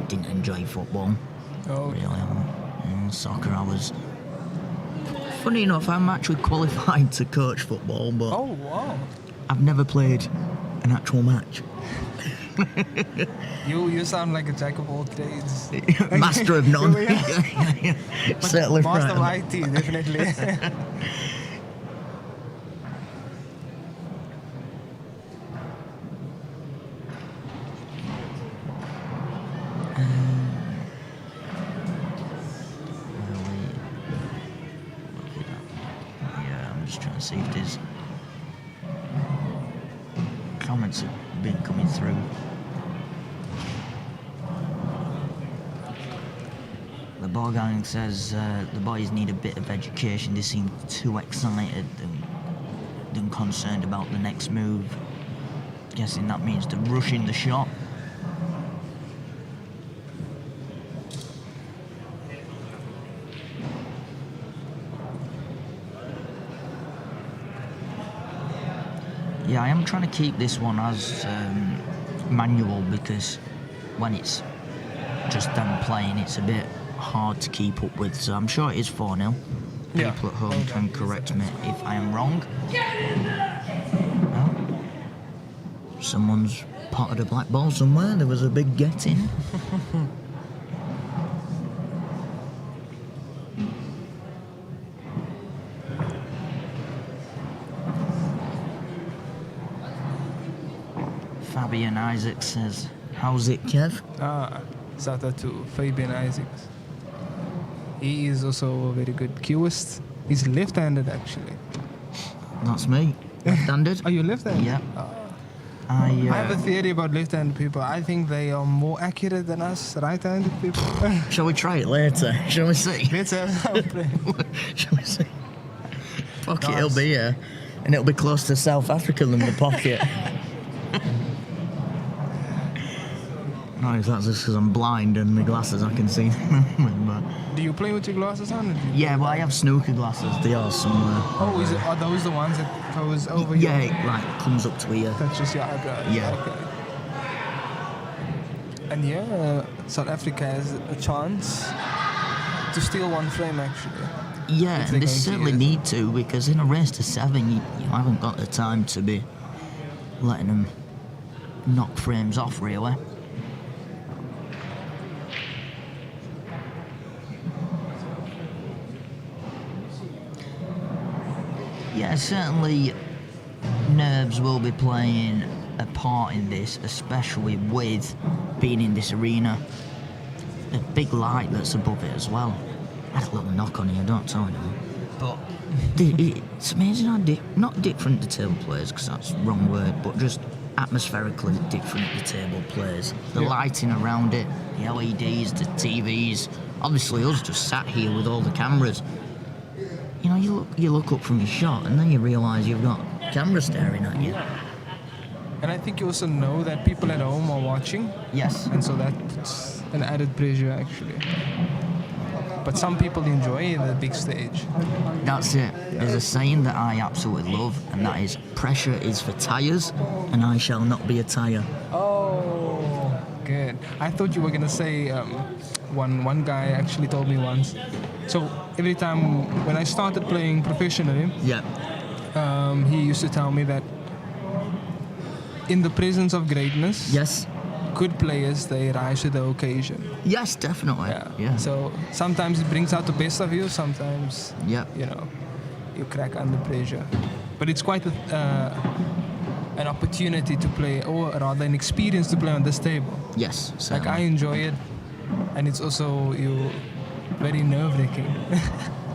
Speaker 1: Didn't enjoy football,
Speaker 3: Oh,
Speaker 1: really. And soccer, I was... Funny enough, I'm actually qualified to coach football, but
Speaker 3: oh wow.
Speaker 1: I've never played an actual match.
Speaker 3: You sound like a jack of all trades.
Speaker 1: Master of none.
Speaker 3: Yeah.
Speaker 1: Certainly
Speaker 3: Master of
Speaker 1: right.
Speaker 3: IT, definitely.
Speaker 1: Yeah, I'm just trying to see if there's comments have been coming through. The ball gang says the boys need a bit of education. They seem too excited than concerned about the next move. Guessing that means they're rushing the shot. Yeah, I am trying to keep this one as manual because when it's just them playing, it's a bit hard to keep up with. So I'm sure it is 4-0.
Speaker 3: Yeah.
Speaker 1: People at home can correct me if I am wrong. Well, someone's potted a black ball somewhere. There was a big get-in. Fabian Isaac says, "How's it, Kev?"
Speaker 3: Shout out to Fabian Isaacs. He is also a very good cueist. He's left-handed, actually.
Speaker 1: That's me. Left-handed.
Speaker 3: Are you left-handed?
Speaker 1: Yeah.
Speaker 3: I have a theory about left-handed people. I think they are more accurate than us right-handed people.
Speaker 1: Shall we try it later? Shall we see?
Speaker 3: Let's have a play.
Speaker 1: Shall we see? Pocket,
Speaker 3: Nice.
Speaker 1: it'll be here. And it'll be close to South Africa than the pocket. No, that's just because I'm blind and my glasses I can see them with, but...
Speaker 3: Do you play with your glasses on? Or do you
Speaker 1: Yeah, well, I have snooker glasses. They are somewhere.
Speaker 3: Oh, are those the ones that goes over
Speaker 1: Yeah,
Speaker 3: your...
Speaker 1: it like comes up to here.
Speaker 3: Touches your eyebrows?
Speaker 1: Yeah.
Speaker 3: Okay. And South Africa has a chance to steal one frame actually.
Speaker 1: Yeah, and they certainly need to, because in a race to 7, you haven't got the time to be letting them knock frames off, really. Yeah, certainly nerves will be playing a part in this, especially with being in this arena. The big light that's above it as well. I had a little knock on here, don't tell anyone. But it's amazing how not different the table players, because that's the wrong word, but just atmospherically different the table players. The lighting around it, the LEDs, the TVs. Obviously us just sat here with all the cameras. You know, you look up from your shot and then you realise you've got cameras staring at you.
Speaker 3: And I think you also know that people at home are watching.
Speaker 1: Yes.
Speaker 3: And so that puts an added pressure actually. But some people enjoy the big stage.
Speaker 1: That's it. There's a saying that I absolutely love, and that is, pressure is for tyres, and I shall not be a tyre.
Speaker 3: Oh, good. I thought you were going to say, one guy actually told me once. So every time when I started playing professionally, he used to tell me that in the presence of greatness,
Speaker 1: yes,
Speaker 3: good players, they rise to the occasion.
Speaker 1: Yes, definitely. Yeah.
Speaker 3: So sometimes it brings out the best of you, sometimes, you know, you crack under pressure. But it's quite an opportunity to play, or rather an experience to play on this table.
Speaker 1: Yes, certainly.
Speaker 3: Like I enjoy it, and it's also very nerve-wracking.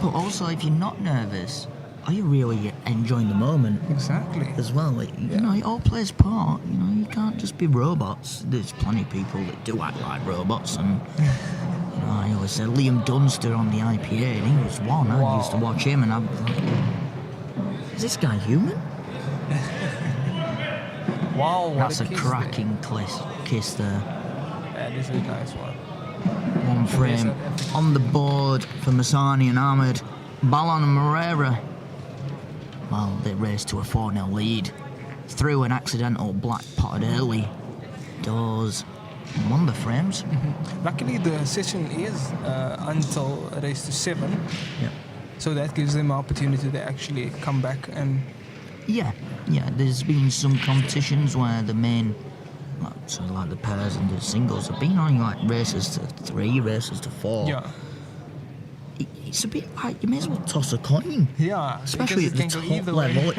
Speaker 1: But also, if you're not nervous, are you really enjoying the moment?
Speaker 3: Exactly.
Speaker 1: As well, you know, it all plays part. You know, you can't just be robots. There's plenty of people that do act like robots, and you know, I always said Liam Dunster on the IPA, and he was one.
Speaker 3: Wow.
Speaker 1: I used to watch him, and I'm like, is this guy human?
Speaker 3: Wow, what
Speaker 1: That's a
Speaker 3: kiss
Speaker 1: cracking kiss there.
Speaker 3: That is a nice one.
Speaker 1: One frame on the board for Msani and Ahmod. Ballon and Moreira. Well, they raced to a 4-0 lead. Through an accidental black potted early doors. Won the frames.
Speaker 3: Mm-hmm. Luckily, the session is until race to 7.
Speaker 1: Yeah.
Speaker 3: So that gives them an opportunity to actually come back and...
Speaker 1: Yeah. There's been some competitions where the main, like the pairs and the singles, have been on like races to 3, races to 4.
Speaker 3: Yeah.
Speaker 1: It's a bit like you may as well toss a coin.
Speaker 3: Yeah.
Speaker 1: Especially at the top level.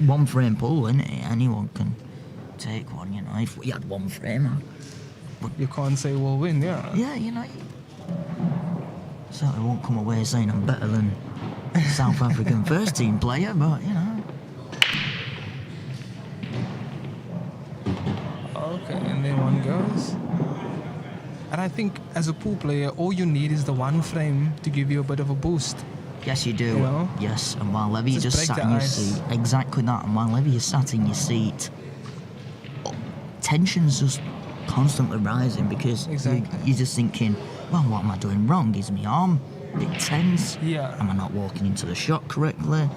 Speaker 1: One frame pool, isn't it? Anyone can take one, you know. If we had one frame,
Speaker 3: you can't say we'll win, yeah.
Speaker 1: Yeah, you know. Certainly won't come away saying I'm better than South African first team player, but you know.
Speaker 3: Okay, and then one goes. And I think as a pool player, all you need is the one frame to give you a bit of a boost.
Speaker 1: Yes, you do.
Speaker 3: You know?
Speaker 1: Yes, and while Levy just
Speaker 3: break
Speaker 1: sat
Speaker 3: the
Speaker 1: in your
Speaker 3: ice.
Speaker 1: seat, exactly that. And while Levy is sat in your seat, tension's just constantly rising because you're just thinking, well, what am I doing wrong? Is my arm a bit tense?
Speaker 3: Yeah.
Speaker 1: Am I not walking into the shot correctly?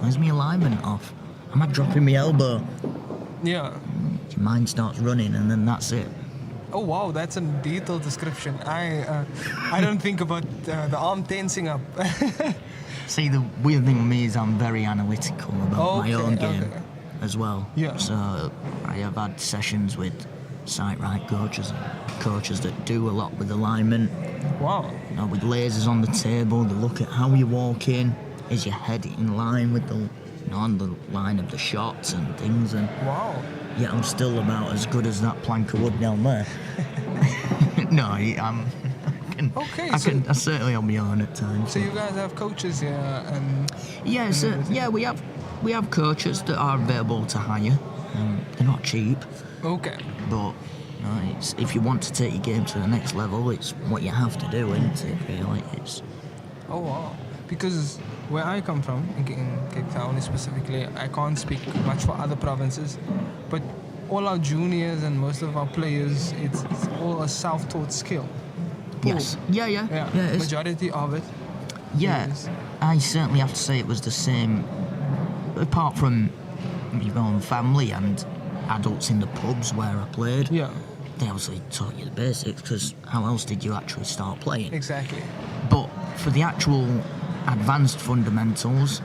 Speaker 1: Is my alignment off? Am I dropping my elbow?
Speaker 3: Yeah.
Speaker 1: Your mind starts running, and then that's it.
Speaker 3: Oh wow, that's a detailed description. I don't think about the arm tensing up.
Speaker 1: See, the weird thing with me is I'm very analytical about my own game as well.
Speaker 3: Yeah.
Speaker 1: So I have had sessions with sight-right coaches that do a lot with alignment.
Speaker 3: Wow.
Speaker 1: You know, with lasers on the table, they look at how you walk in. Is your head in line with on the line of the shots and things? And
Speaker 3: wow.
Speaker 1: Yeah, I'm still about as good as that plank of wood down there. No, I'm. I certainly on my own at times.
Speaker 3: So you guys have coaches here, and
Speaker 1: we have coaches that are available to hire. They're not cheap.
Speaker 3: Okay.
Speaker 1: But it's, if you want to take your game to the next level, it's what you have to do, isn't it? Really, it's.
Speaker 3: Oh wow! Because where I come from, in Cape Town specifically, I can't speak much for other provinces, but all our juniors and most of our players, it's all a self-taught skill.
Speaker 1: Yes. Yeah.
Speaker 3: Majority of it.
Speaker 1: Yeah. I certainly have to say it was the same, apart from my own family and adults in the pubs where I played.
Speaker 3: Yeah.
Speaker 1: they obviously taught you the basics, because how else did you actually start playing?
Speaker 3: Exactly.
Speaker 1: But for the actual advanced fundamentals,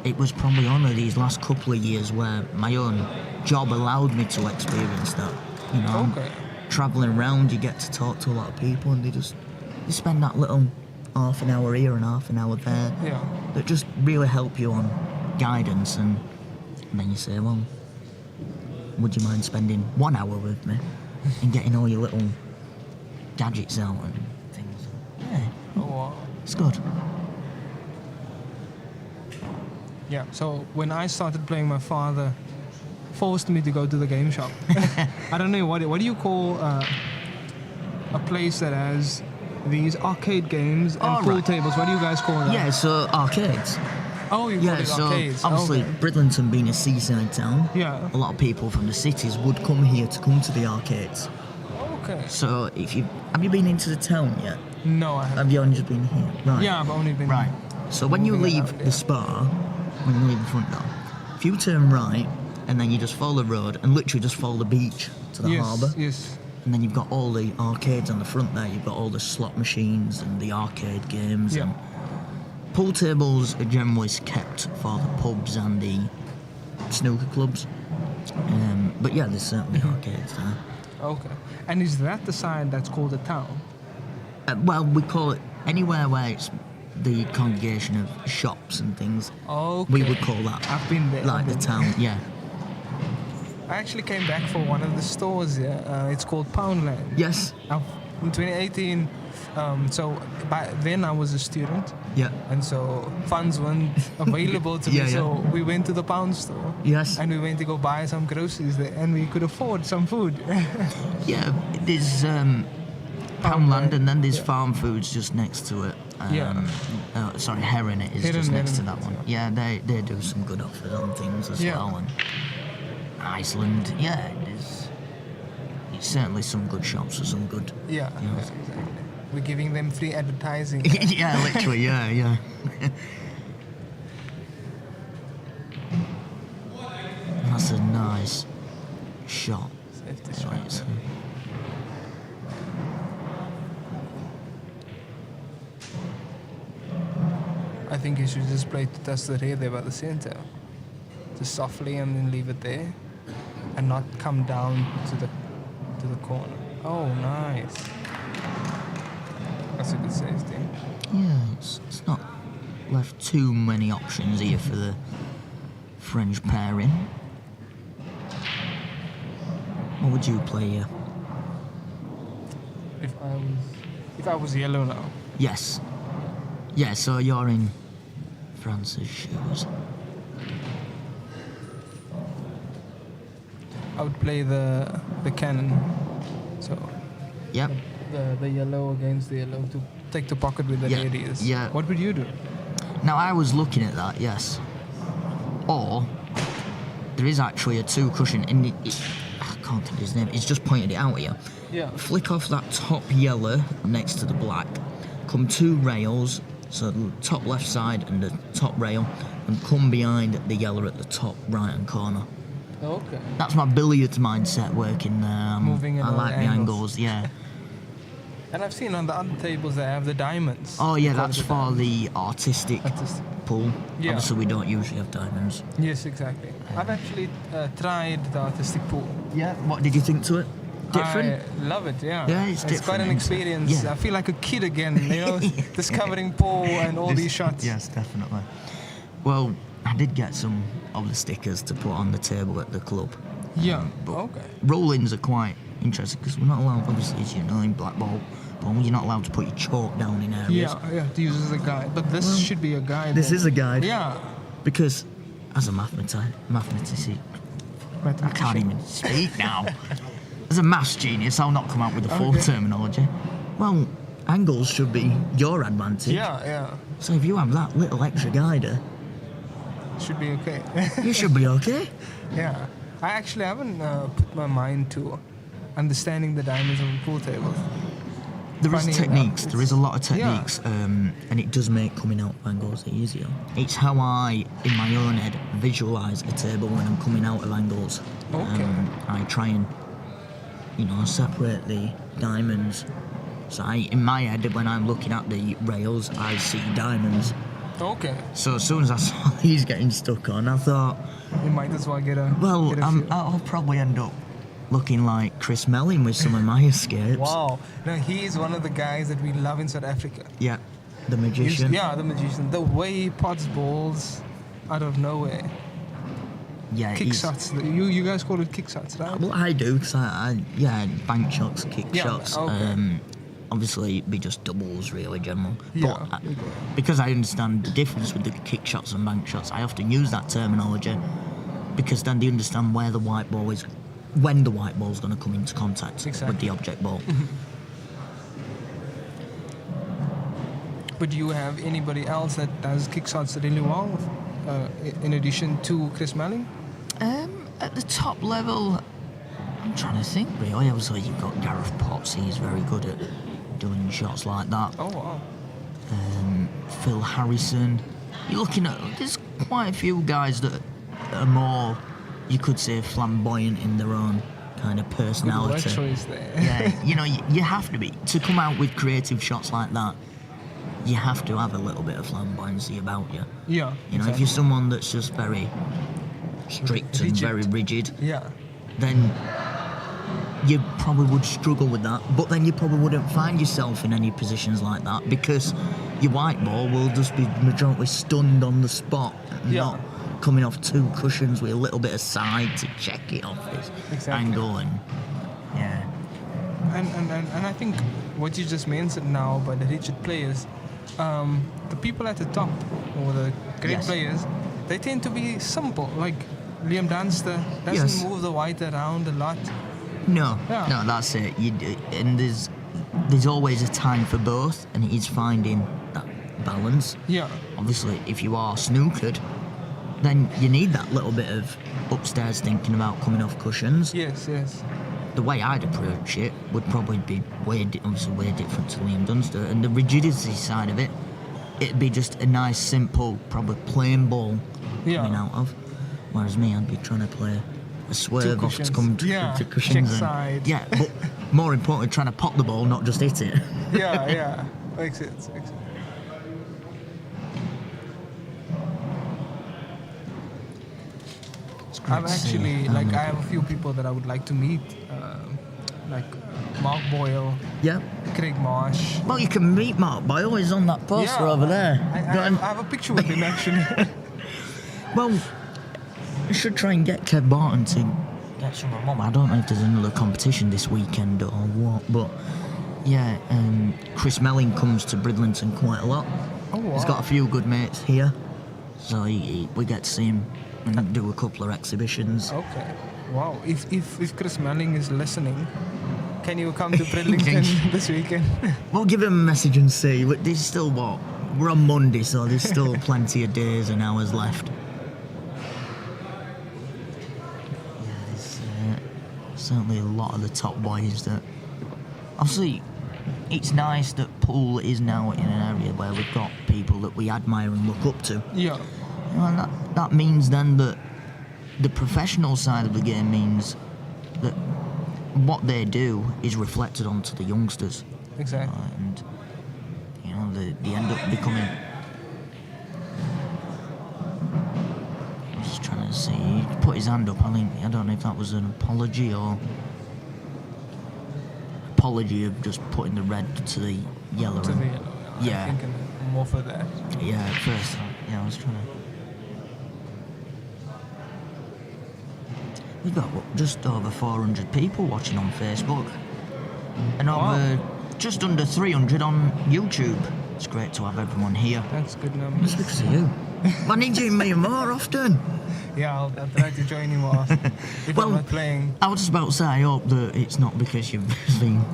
Speaker 1: it was probably only these last couple of years where my own job allowed me to experience that. You know,
Speaker 3: Okay.
Speaker 1: travelling around, you get to talk to a lot of people, and they spend that little half an hour here and half an hour there
Speaker 3: Yeah.
Speaker 1: that just really help you on guidance, and then you say, well, would you mind spending 1 hour with me and getting all your little gadgets out and things? Yeah,
Speaker 3: Oh, wow.
Speaker 1: it's good.
Speaker 3: Yeah, so when I started playing, my father forced me to go to the game shop. I don't know, what do you call a place that has these arcade games and
Speaker 1: Oh,
Speaker 3: pool
Speaker 1: right.
Speaker 3: tables? What do you guys call that?
Speaker 1: Yeah, so arcades.
Speaker 3: Oh, you
Speaker 1: Yeah,
Speaker 3: call it
Speaker 1: so
Speaker 3: arcades.
Speaker 1: obviously
Speaker 3: Okay.
Speaker 1: Bridlington being a seaside town,
Speaker 3: Yeah.
Speaker 1: a lot of people from the cities would come here to come to the arcades.
Speaker 3: Okay.
Speaker 1: So have you been into the town yet?
Speaker 3: No, I haven't.
Speaker 1: Have you only just been here? Right.
Speaker 3: Yeah, I've only been...
Speaker 1: Right. So when you
Speaker 3: moving
Speaker 1: leave
Speaker 3: around,
Speaker 1: the
Speaker 3: yeah.
Speaker 1: spa, when you leave the front door, if you turn right and then you just follow the road and literally just follow the beach to the
Speaker 3: Yes,
Speaker 1: harbour,
Speaker 3: yes.
Speaker 1: and then you've got all the arcades on the front there, you've got all the slot machines and the arcade games.
Speaker 3: Yeah.
Speaker 1: And pool tables are generally kept for the pubs and the snooker clubs. But yeah, there's certainly arcades there.
Speaker 3: Okay. And is that the side that's called a town?
Speaker 1: Well, we call it anywhere where it's the congregation of shops and things.
Speaker 3: Okay.
Speaker 1: We would call that
Speaker 3: I've been there.
Speaker 1: like the town. Yeah.
Speaker 3: I actually came back for one of the stores here. It's called Poundland.
Speaker 1: Yes.
Speaker 3: In 2018, so by then I was a student,
Speaker 1: Yeah.
Speaker 3: and so funds weren't available to
Speaker 1: Yeah,
Speaker 3: me.
Speaker 1: yeah.
Speaker 3: So we went to the pound store,
Speaker 1: Yes.
Speaker 3: and we went to go buy some groceries there, and we could afford some food.
Speaker 1: Yeah. There's Poundland,
Speaker 3: Poundland,
Speaker 1: and then there's
Speaker 3: yeah.
Speaker 1: Farm Foods just next to it.
Speaker 3: Yeah.
Speaker 1: Sorry, Heron it is
Speaker 3: Heron,
Speaker 1: just next to
Speaker 3: Heron,
Speaker 1: that one. Yeah, they do some good offers on things as
Speaker 3: Yeah.
Speaker 1: well. And Iceland, yeah, it's certainly some good shops with some good.
Speaker 3: Yeah,
Speaker 1: Yeah.
Speaker 3: exactly. We're giving them free advertising.
Speaker 1: Yeah, literally, yeah. That's a nice shot.
Speaker 3: Safety
Speaker 1: That's
Speaker 3: shot,
Speaker 1: right, so-
Speaker 3: I think you should just play to test the rear there by the center. Just softly and then leave it there. And not come down to the corner. Oh, nice. That's a good safety.
Speaker 1: Yeah, it's not left too many options here for the French pairing. What would you play here?
Speaker 3: If I was yellow now.
Speaker 1: Yes. Yeah, so you're in France's shoes.
Speaker 3: I would play the cannon. So
Speaker 1: Yep.
Speaker 3: the yellow against the yellow to take the pocket with the
Speaker 1: Yeah,
Speaker 3: radius.
Speaker 1: yeah.
Speaker 3: What would you do?
Speaker 1: Now, I was looking at that, yes. Or, there is actually a two-cushion, and I can't think of his name, he's just pointed it out here.
Speaker 3: Yeah.
Speaker 1: Flick off that top yellow next to the black, come two rails, so the top left side and the top rail, and come behind the yellow at the top right-hand corner.
Speaker 3: Okay.
Speaker 1: That's my billiards mindset working there.
Speaker 3: Moving it
Speaker 1: I
Speaker 3: on
Speaker 1: like
Speaker 3: the
Speaker 1: the
Speaker 3: angles.
Speaker 1: angles, yeah.
Speaker 3: And I've seen on the other tables they have the diamonds.
Speaker 1: Oh yeah,
Speaker 3: They call
Speaker 1: that's
Speaker 3: it the
Speaker 1: for
Speaker 3: diamonds.
Speaker 1: the artistic
Speaker 3: Artistic.
Speaker 1: pool.
Speaker 3: Yeah.
Speaker 1: Obviously we don't usually have diamonds.
Speaker 3: Yes, exactly. I've actually tried the artistic pool.
Speaker 1: Yeah. What did you think to it? Different?
Speaker 3: I love it, yeah.
Speaker 1: Yeah, it's
Speaker 3: quite
Speaker 1: different,
Speaker 3: an
Speaker 1: isn't it?
Speaker 3: experience.
Speaker 1: Yeah.
Speaker 3: I feel like a kid again, you know, discovering pool and all these shots.
Speaker 1: Yes, definitely. Well, I did get some of the stickers to put on the table at the club.
Speaker 3: Yeah.
Speaker 1: But
Speaker 3: Okay.
Speaker 1: roll-ins are quite interesting because we're not allowed, obviously, as you know, in Blackball, you're not allowed to put your chalk down in areas.
Speaker 3: Yeah, to use as a guide. But this should be a guide.
Speaker 1: This
Speaker 3: then.
Speaker 1: is a guide.
Speaker 3: Yeah.
Speaker 1: Because as a mathematician, I can't even speak now. As a maths genius, I'll not come out with the full
Speaker 3: Okay.
Speaker 1: terminology. Well, angles should be your advantage.
Speaker 3: Yeah.
Speaker 1: So if you have that little extra guider,
Speaker 3: Should be okay.
Speaker 1: you should be okay.
Speaker 3: Yeah. I actually haven't put my mind to understanding the diamonds on the pool table.
Speaker 1: There is
Speaker 3: Funny
Speaker 1: techniques.
Speaker 3: enough,
Speaker 1: There is a lot of
Speaker 3: yeah.
Speaker 1: techniques, and it does make coming out of angles easier. It's how I, in my own head, visualise a table when I'm coming out of angles.
Speaker 3: Okay.
Speaker 1: I try and separate the diamonds. So in my head, when I'm looking at the rails, I see diamonds.
Speaker 3: Okay.
Speaker 1: So as soon as I saw these getting stuck on, I thought,
Speaker 3: you might as well get a.
Speaker 1: well,
Speaker 3: get a few.
Speaker 1: I'll probably end up looking like Chris Melling with some of my escapes.
Speaker 3: Wow. No, he is one of the guys that we love in South Africa.
Speaker 1: Yeah, the magician.
Speaker 3: The magician. The way he pots balls out of nowhere.
Speaker 1: Yeah,
Speaker 3: Kick shots. You guys call it kick shots, right?
Speaker 1: Well, I do, because bank shots, kick shots.
Speaker 3: Okay.
Speaker 1: Obviously, it'd be just doubles, really, general.
Speaker 3: Yeah.
Speaker 1: But because I understand the difference with the kick shots and bank shots, I often use that terminology because then they understand where the white ball is, when the white ball's going to come into contact with the object ball.
Speaker 3: But do you have anybody else that does kick shots really well, in addition to Chris Melling?
Speaker 1: At the top level, I'm trying to think, really. Obviously, you've got Gareth Potts, he's very good at doing shots like that.
Speaker 3: Oh, wow.
Speaker 1: Phil Harrison. You're looking at, there's quite a few guys that are more, you could say, flamboyant in their own kind of personality.
Speaker 3: Good word choice there.
Speaker 1: Yeah, you have to be. To come out with creative shots like that, you have to have a little bit of flamboyancy about you.
Speaker 3: Yeah.
Speaker 1: If you're someone that's just very strict and very rigid, then you probably would struggle with that. But then you probably wouldn't find yourself in any positions like that because your white ball will just be majority stunned on the spot, not coming off two cushions with a little bit of side to check it off this angle. And
Speaker 3: I think what you just mentioned now about the rigid players, the people at the top or the great players, they tend to be simple. Like Liam Dunster doesn't move the white around a lot.
Speaker 1: No, that's it. And there's always a time for both, and it is finding that balance.
Speaker 3: Yeah.
Speaker 1: Obviously, if you are snookered, then you need that little bit of upstairs thinking about coming off cushions.
Speaker 3: Yes.
Speaker 1: The way I'd approach it would probably be way different to Liam Dunster, and the rigidity side of it, it'd be just a nice, simple, probably plain ball coming out of. Whereas me, I'd be trying to play a swerve off to come to cushions.
Speaker 3: Check side.
Speaker 1: Yeah, but more importantly, trying to pop the ball, not just hit it.
Speaker 3: Yeah. Makes sense. I've actually, I have a few people that I would like to meet, like Mark Boyle, Craig Marsh.
Speaker 1: Well, you can meet Mark Boyle, he's on that poster over there.
Speaker 3: I have a picture with him, actually.
Speaker 1: Well, we should try and get Kev Barton to get some of them. I don't know if there's another competition this weekend or what, but Chris Melling comes to Bridlington quite a lot.
Speaker 3: Oh, wow.
Speaker 1: He's got a few good mates here, so we get to see him and do a couple of exhibitions.
Speaker 3: Okay. Wow. If Chris Melling is listening, can you come to Bridlington this weekend?
Speaker 1: We'll give him a message and see. There's still we're on Monday, so there's still plenty of days and hours left. There's certainly a lot of the top boys that, obviously, it's nice that pool is now in an area where we've got people that we admire and look up to.
Speaker 3: Yeah.
Speaker 1: And that means then that the professional side of the game means that what they do is reflected onto the youngsters.
Speaker 3: Exactly.
Speaker 1: And they end up becoming. I'm just trying to see. He put his hand up. I don't know if that was an apology of just putting the red to the yellow.
Speaker 3: To the yellow.
Speaker 1: Yeah.
Speaker 3: I think I'm more for that.
Speaker 1: Yeah. At first, I was trying to. We've got just over 400 people watching on Facebook, and over just under 300 on YouTube. It's great to have everyone here.
Speaker 3: That's good numbers.
Speaker 1: It's good to see you. I need you in me more often.
Speaker 3: Yeah, I'll try to join you more if I'm not playing.
Speaker 1: I was just about to say, I hope that it's not because you've been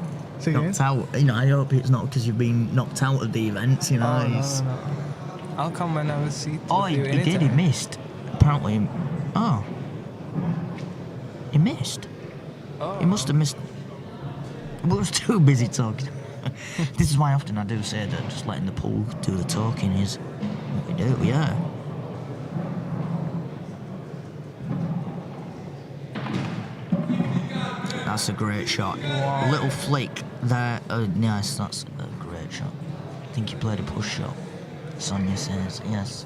Speaker 1: knocked out. I hope it's not because you've been knocked out of the events.
Speaker 3: No. I'll come when I have a seat.
Speaker 1: He did. He missed. Apparently. He missed. He must have missed. We was too busy talking. This is why often I do say that just letting the pool do the talking is what we do, yeah. That's a great shot.
Speaker 3: Wow.
Speaker 1: Little flick there. Yes, that's a great shot. I think he played a push shot. Sonia says, yes.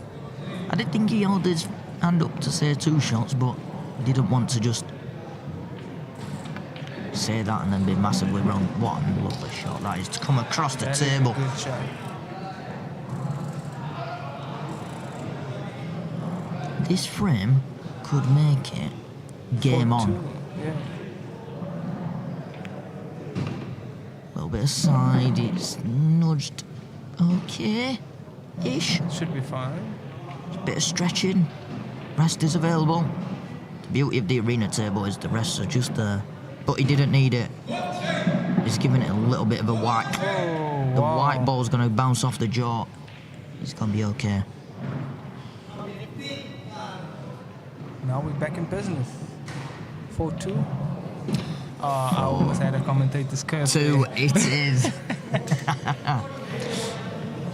Speaker 1: I did think he held his hand up to say 2 shots, but didn't want to just say that and then be massively wrong. What a lovely shot that is to come across the table.
Speaker 3: Is a good shot.
Speaker 1: This frame could make it game
Speaker 3: 4-2.
Speaker 1: on.
Speaker 3: Yeah.
Speaker 1: A little bit aside, it's nudged okay-ish.
Speaker 3: Should be fine.
Speaker 1: Bit of stretching. Rest is available. The beauty of the arena table is the rests are just there. But he didn't need it. He's giving it a little bit of a whack.
Speaker 3: Oh,
Speaker 1: The
Speaker 3: wow.
Speaker 1: white ball's going to bounce off the jaw. He's going to be okay.
Speaker 3: Now we're back in business. 4-2. I almost had a commentator's curse.
Speaker 1: 2 it is.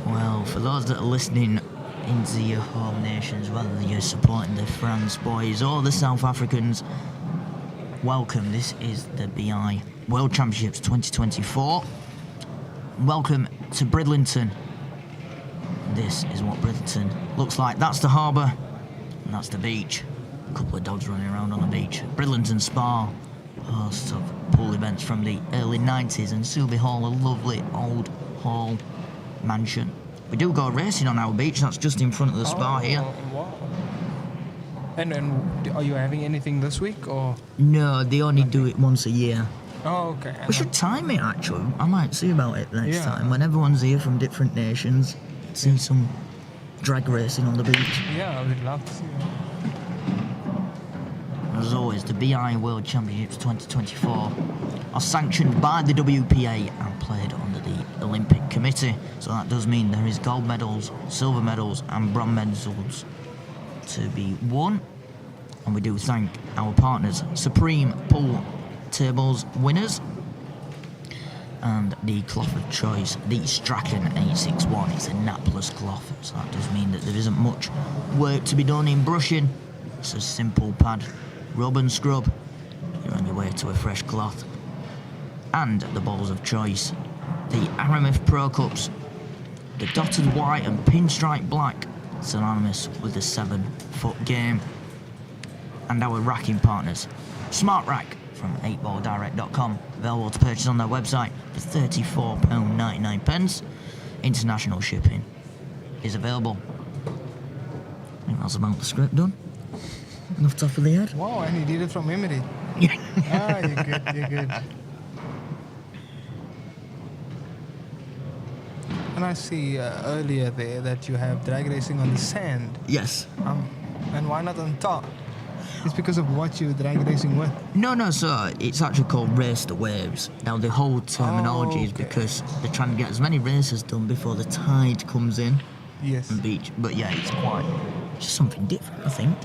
Speaker 1: Well, for those that are listening into your home nations, whether you're supporting the France boys or the South Africans, welcome. This is the BI World Championships 2024. Welcome to Bridlington. This is what Bridlington looks like. That's the harbour and that's the beach. A couple of dogs running around on the beach. Bridlington Spa, host of pool events from the early 90s, and Subi Hall, a lovely old hall mansion. We do go racing on our beach, that's just in front of the spa here.
Speaker 3: Wow. And are you having anything this week or?
Speaker 1: No, they only do it once a year.
Speaker 3: Oh, okay.
Speaker 1: We should time it actually. I might see about it next
Speaker 3: Yeah.
Speaker 1: time when everyone's here from different nations. See some drag racing on the beach.
Speaker 3: Yeah, I would love to see that.
Speaker 1: As always, the BI World Championships 2024 are sanctioned by the WPA and played under the Olympic Committee. So that does mean there is gold medals, silver medals and bronze medals to be won. And we do thank our partners, Supreme Pool Tables winners, and the cloth of choice, the Strachan 861. It's a napless cloth, so that does mean that there isn't much work to be done in brushing. It's a simple pad, rub and scrub. You're on your way to a fresh cloth. And the balls of choice, the Aramith Pro Cups, the dotted white and pinstripe black, synonymous with the 7-foot game. And our racking partners, Smart Rack from 8balldirect.com, available to purchase on their website for £34.99. International shipping is available. I think that's about the script done. Off top of the head.
Speaker 3: Wow, and you did it from memory.
Speaker 1: Yeah.
Speaker 3: You're good, you're good. And I see earlier there that you have drag racing on the sand.
Speaker 1: Yes.
Speaker 3: And why not on top? It's because of what you're drag racing with.
Speaker 1: No, so it's actually called Race the Waves. Now, the whole terminology is because they're trying to get as many races done before the tide comes in
Speaker 3: Yes.
Speaker 1: and beach. But yeah, it's just something different, I think.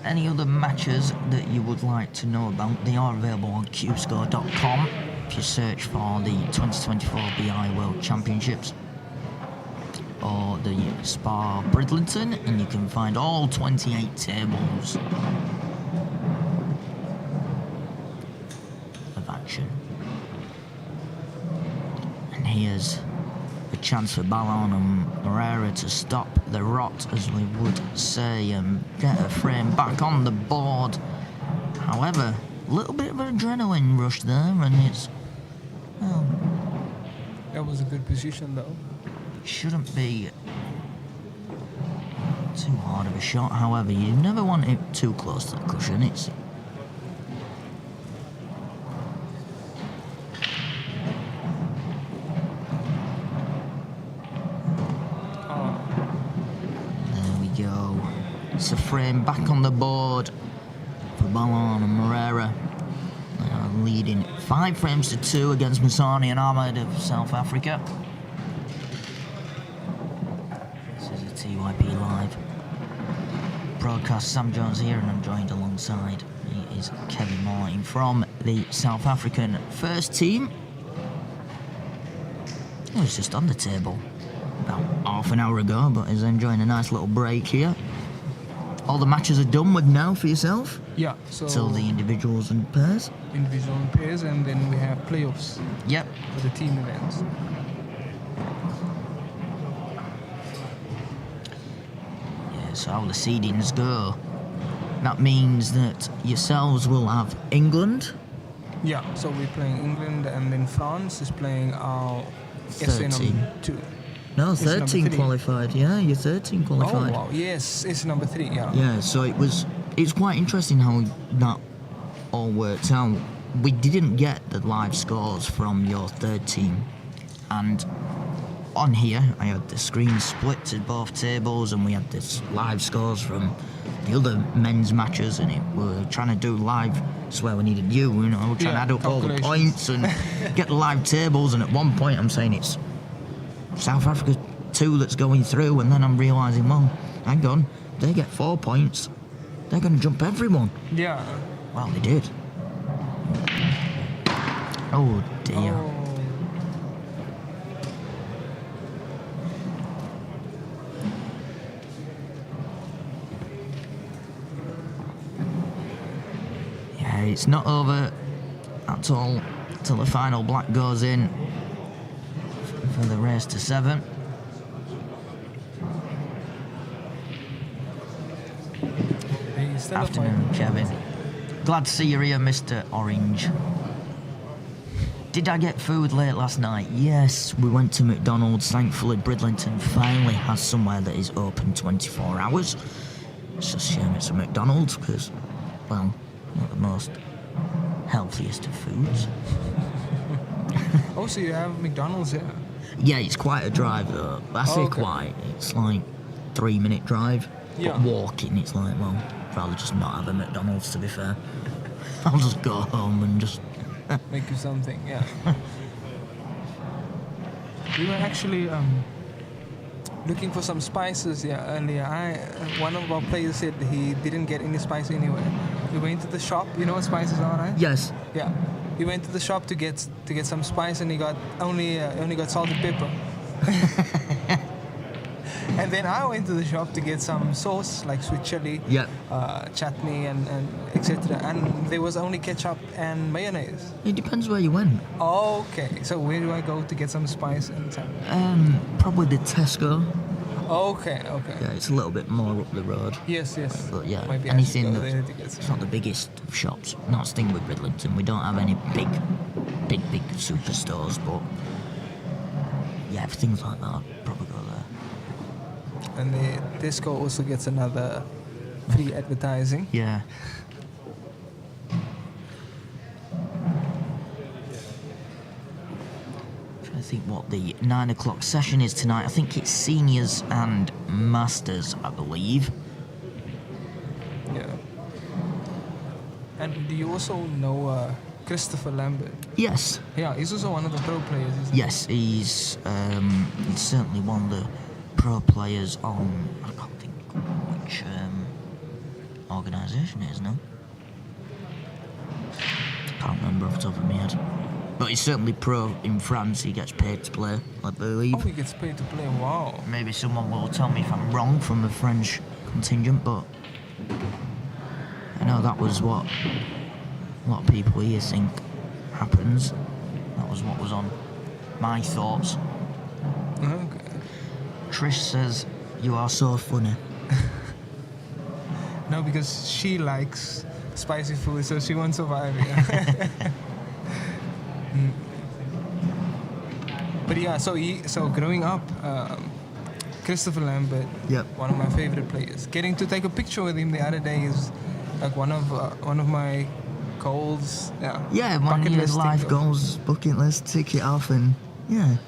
Speaker 1: Any other matches that you would like to know about, they are available on qscore.com if you search for the 2024 BI World Championships or the Spa Bridlington, and you can find all 28 tables of action. And here's a chance for Ballon and Moreira to stop the rot, as we would say, and get a frame back on the board. However, a little bit of an adrenaline rush there, and it's, well,
Speaker 3: That was a good position though.
Speaker 1: shouldn't be too hard of a shot. However, you never want it too close to the cushion. It's there we go. It's a frame back on the board for Ballon and Moreira. They are leading 5 frames to 2 against Msani and Ahmod of South Africa. This is a TYPLive broadcast. Sam Jones here, and I'm joined alongside. He is Kevin Martin from the South African first team. He was just on the table about half an hour ago, but is enjoying a nice little break here. All the matches are done with now for yourself?
Speaker 3: Yeah, so...
Speaker 1: So the individuals and pairs?
Speaker 3: Individual and pairs, and then we have playoffs.
Speaker 1: Yep.
Speaker 3: For the team events.
Speaker 1: Yeah, so how the seedings go. That means that yourselves will have England.
Speaker 3: Yeah, so we're playing England, and then France is playing our SA 2.
Speaker 1: No, 13 qualified. Yeah, you're 13 qualified.
Speaker 3: Oh wow, yes, it's number 3. Yeah.
Speaker 1: Yeah, so it's quite interesting how that all worked out. We didn't get the live scores from your third team, and on here I had the screen split to both tables, and we had this live scores from the other men's matches, and we were trying to do live. That's where we needed you know, trying to add up all the points and get the live tables. And at one point I'm saying it's South Africa 2 that's going through, and then I'm realising, well, hang on, they get 4 points, they're going to jump everyone.
Speaker 3: Yeah.
Speaker 1: Well, they did. Oh dear.
Speaker 3: Oh.
Speaker 1: Yeah, it's not over at all till the final black goes in for the race to 7. Afternoon, Kevin. Glad to see you here, Mr. Orange. Did I get food late last night? Yes, we went to McDonald's. Thankfully, Bridlington finally has somewhere that is open 24 hours. It's just a shame it's a McDonald's because, well, not the most healthiest of foods.
Speaker 3: Oh, so you have McDonald's here?
Speaker 1: Yeah, it's quite a drive though. I say quite. It's like 3-minute drive.
Speaker 3: Yeah.
Speaker 1: But walking, it's like, well, I'd rather just not have a McDonald's, to be fair. I'll just go home and just...
Speaker 3: Make you something, yeah. We were actually looking for some spices earlier. One of our players said he didn't get any spice anywhere. We went to the shop. You know what spices are, right?
Speaker 1: Yes.
Speaker 3: Yeah. He went to the shop to get some spice, and he got only got salt and pepper. And then I went to the shop to get some sauce, like sweet chili, chutney, and etc. And there was only ketchup and mayonnaise.
Speaker 1: It depends where you went.
Speaker 3: Oh, okay. So where do I go to get some spice and some?
Speaker 1: Probably the Tesco.
Speaker 3: Okay.
Speaker 1: Yeah, it's a little bit more up the road.
Speaker 3: Yes.
Speaker 1: But yeah,
Speaker 3: maybe
Speaker 1: anything it's not the biggest of shops. Not a thing with Bridlington. We don't have any big superstores, but yeah, for things like that, I'd probably go there.
Speaker 3: And the Tesco also gets another free advertising.
Speaker 1: Yeah. I think what the 9 o'clock session is tonight. I think it's seniors and masters, I believe.
Speaker 3: Yeah. And do you also know Christopher Lambert?
Speaker 1: Yes.
Speaker 3: Yeah, he's also one of the pro players, isn't
Speaker 1: Yes, he's certainly one of the pro players on, I can't think which organisation it is now. Can't remember off the top of my head. But he's certainly pro in France. He gets paid to play, I believe.
Speaker 3: Oh, he gets paid to play, wow.
Speaker 1: Maybe someone will tell me if I'm wrong from the French contingent, but I know that was what a lot of people here think happens. That was what was on my thoughts.
Speaker 3: Okay.
Speaker 1: Trish says, "You are so funny."
Speaker 3: No, because she likes spicy food, so she won't survive. Yeah. But yeah, so growing up, Christopher Lambert, one of my favorite players. Getting to take a picture with him the other day is like one of my goals. Yeah.
Speaker 1: Yeah, one of your life goals, bucket list, tick it off, and yeah.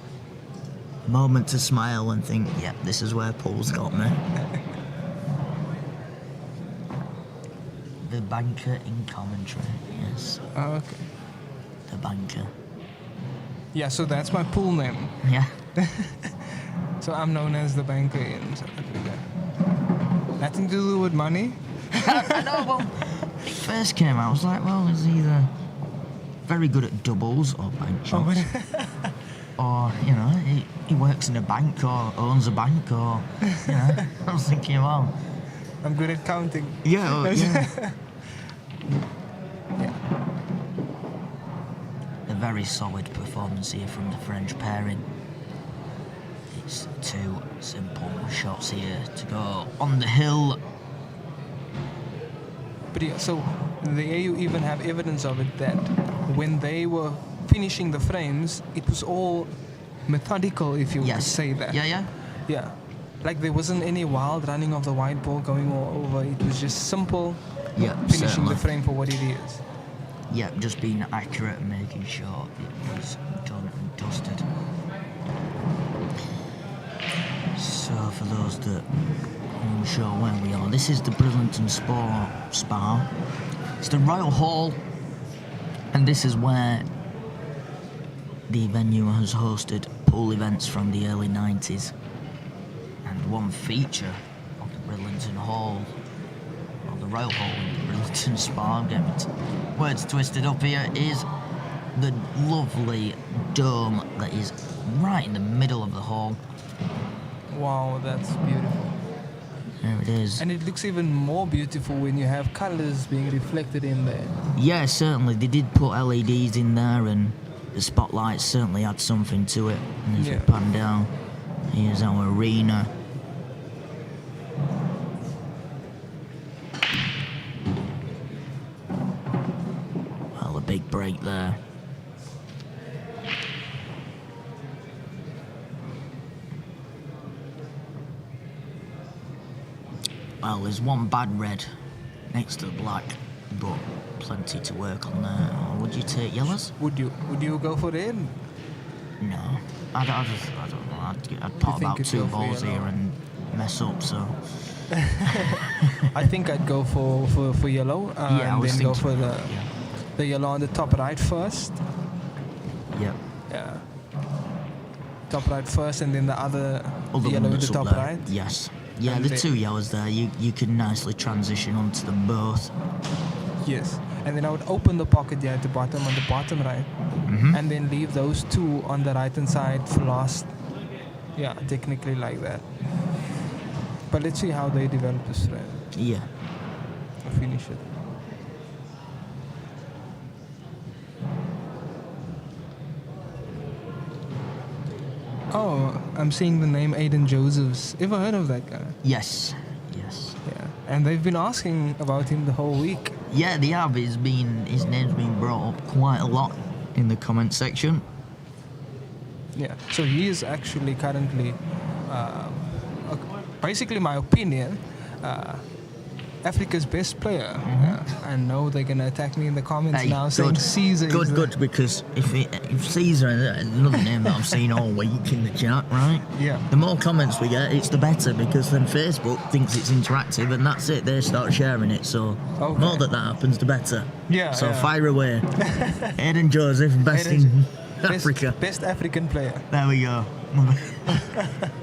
Speaker 1: Moment to smile and think, yeah, this is where Paul's got me. The banker in commentary, yes.
Speaker 3: Oh, okay.
Speaker 1: The banker.
Speaker 3: Yeah, so that's my pool name.
Speaker 1: Yeah.
Speaker 3: So I'm known as the banker in South Africa. Nothing to do with money.
Speaker 1: I know, well, when it first came out, I was like, well, it's either very good at doubles or bank shots. Or, you know, he works in a bank or owns a bank or, you know, I was thinking, well...
Speaker 3: I'm good at counting.
Speaker 1: Yeah, yeah. A very solid performance here from the French pairing. It's 2 simple shots here to go on the hill.
Speaker 3: But yeah, so there you even have evidence of it that when they were finishing the frames, it was all methodical, if you could say that. Yeah. Like there wasn't any wild running of the white ball going all over. It was just simple finishing the frame for what it is.
Speaker 1: Yeah, just being accurate and making sure it was done and dusted. So for those that aren't sure where we are, this is the Bridlington Spa. It's the Royal Hall, and this is where the venue has hosted pool events from the early 90s. And one feature of the Bridlington Hall, or the Royal Hall in the Bridlington Spa, I'm getting words twisted up here, is the lovely dome that is right in the middle of the hall.
Speaker 3: Wow, that's beautiful.
Speaker 1: There it is.
Speaker 3: And it looks even more beautiful when you have colours being reflected in there.
Speaker 1: Yeah, certainly. They did put LEDs in there, and the spotlights certainly add something to it. And as we pan down, here's our arena. Well, a big break there. Well, there's one bad red next to the black, but plenty to work on there. Or would you take yellows?
Speaker 3: Would you go for red?
Speaker 1: No, I don't know. I'd pot about 2 balls here and mess up. So
Speaker 3: I think I'd go for yellow. And then go for the yellow on the top right first.
Speaker 1: Yeah.
Speaker 3: Yeah. Top right first, and then the other yellow in the top right.
Speaker 1: Yes. Yeah, and the 2 yellows there, you can nicely transition onto them both.
Speaker 3: Yes, and then I would open the pocket here at the bottom on the bottom right, and then leave those 2 on the right hand side for last. Yeah, technically like that. But let's see how they develop this thread.
Speaker 1: Yeah.
Speaker 3: Or finish it. Oh, I'm seeing the name Aiden Josephs. Ever heard of that guy?
Speaker 1: Yes.
Speaker 3: Yeah, and they've been asking about him the whole week.
Speaker 1: Yeah, they have. His name's been brought up quite a lot in the comment section.
Speaker 3: Yeah, so he is actually currently, basically my opinion, Africa's best player. I know they're going to attack me in the comments now saying Caesar.
Speaker 1: Good, because if Caesar is another name that I've seen all week in the chat, right?
Speaker 3: Yeah.
Speaker 1: The more comments we get, it's the better, because then Facebook thinks it's interactive, and that's it. They start sharing it. So the more that happens, the better.
Speaker 3: Yeah.
Speaker 1: So fire away. Aiden Joseph, best in Africa.
Speaker 3: Best African player.
Speaker 1: There we go.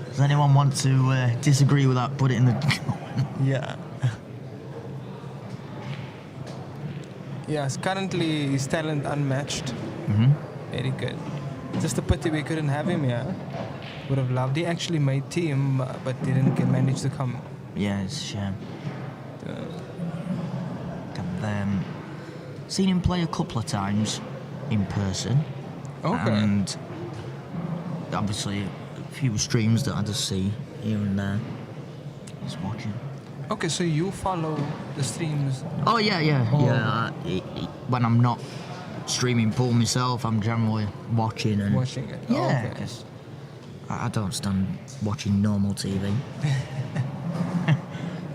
Speaker 1: Does anyone want to disagree with that? Put it in the.
Speaker 3: Yeah. Yes, currently his talent unmatched. Very good. Just a pity we couldn't have him here. Would have loved. He actually made team, but didn't manage to come.
Speaker 1: Yeah, it's a shame. I've seen him play a couple of times in person.
Speaker 3: Okay.
Speaker 1: And obviously a few streams that I just see here and there. He's watching.
Speaker 3: Okay, so you follow the streams?
Speaker 1: Oh, yeah. When I'm not streaming pool myself, I'm generally watching and...
Speaker 3: Watching it?
Speaker 1: Yeah, because I don't stand watching normal TV.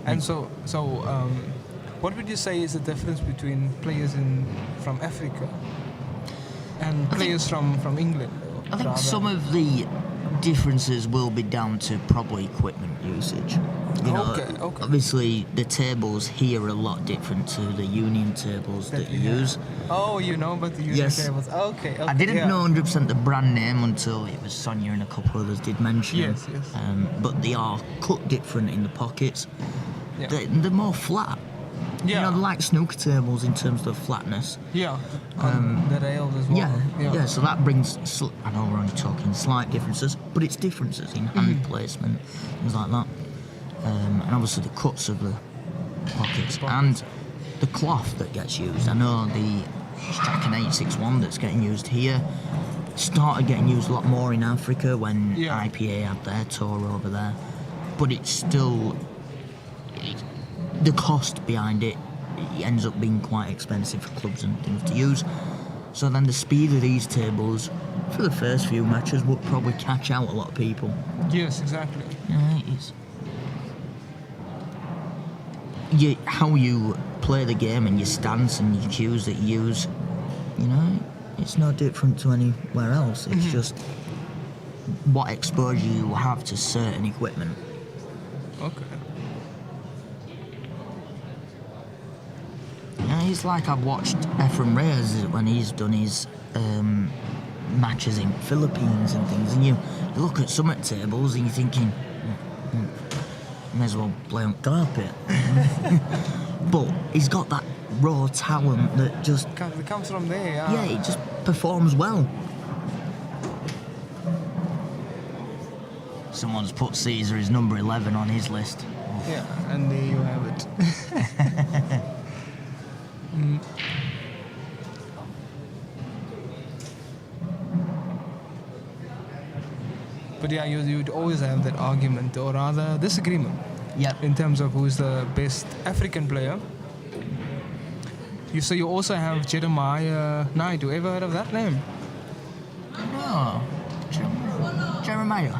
Speaker 3: And so, what would you say is the difference between players from Africa and players from England?
Speaker 1: I think some of the differences will be down to probably equipment usage. You know,
Speaker 3: okay.
Speaker 1: Obviously the tables here are a lot different to the union tables that you use.
Speaker 3: Oh, you know about the union tables. Okay.
Speaker 1: I didn't know 100% the brand name until it was Sonia and a couple others did mention
Speaker 3: Yes.
Speaker 1: But they are cut different in the pockets.
Speaker 3: Yeah.
Speaker 1: They're more flat. You know, like snooker tables in terms of flatness.
Speaker 3: Yeah, the rails as well.
Speaker 1: Yeah, so that brings, I know we're only talking slight differences, but it's differences in hand placement, things like that. And obviously the cuts of the pockets and the cloth that gets used. I know the Strachan 861 that's getting used here started getting used a lot more in Africa when IPA had their tour over there, but it's still, the cost behind it ends up being quite expensive for clubs and things to use. So then the speed of these tables for the first few matches would probably catch out a lot of people.
Speaker 3: Yes, exactly.
Speaker 1: Yeah, it's how you play the game and your stance and your cues that you use, you know, it's no different to anywhere else. It's just what exposure you have to certain equipment.
Speaker 3: Okay.
Speaker 1: Yeah, it's like I've watched FRA when he's done his matches in Philippines and things, and you look at summit tables and you're thinking, may as well play on carpet. But he's got that raw talent that just...
Speaker 3: It comes from there,
Speaker 1: Yeah, he just performs well. Someone's put Caesar as number 11 on his list.
Speaker 3: Yeah, and there you have it. But yeah, you'd always have that argument, or rather disagreement, in terms of who's the best African player. So you also have Jeremiah Naidu. Ever heard of that name?
Speaker 1: No. Jeremiah?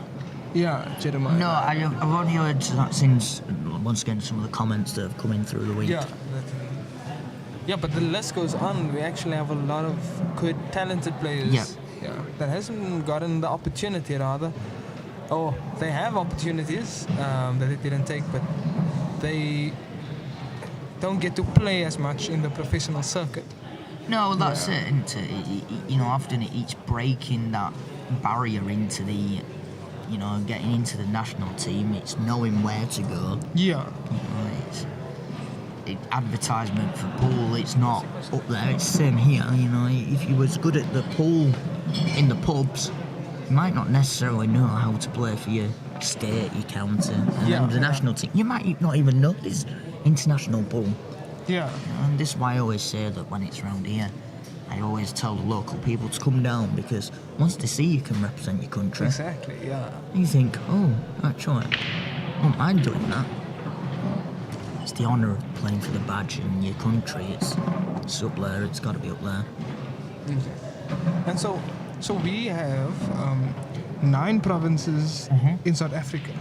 Speaker 3: Yeah, Jeremiah.
Speaker 1: No, I've only heard that since, once again, some of the comments that have come in through the week.
Speaker 3: Yeah, but the list goes on. We actually have a lot of good, talented players. That hasn't gotten the opportunity, rather. Oh, they have opportunities that they didn't take, but they don't get to play as much in the professional circuit.
Speaker 1: No, that's it, isn't it? You know, often it's breaking that barrier into the, you know, getting into the national team. It's knowing where to go.
Speaker 3: Yeah.
Speaker 1: You know, advertisement for pool, it's not up there. It's the same here. You know, if you was good at the pool in the pubs, you might not necessarily know how to play for your state, your county, and then the national team. You might not even know this international pool.
Speaker 3: Yeah.
Speaker 1: And this is why I always say that when it's around here, I always tell the local people to come down, because once they see you can represent your country,
Speaker 3: exactly,
Speaker 1: you think, oh, actually, I don't mind doing that. It's the honour of playing for the badge in your country. It's up there. It's got to be up there.
Speaker 3: And so we have 9 provinces in South Africa.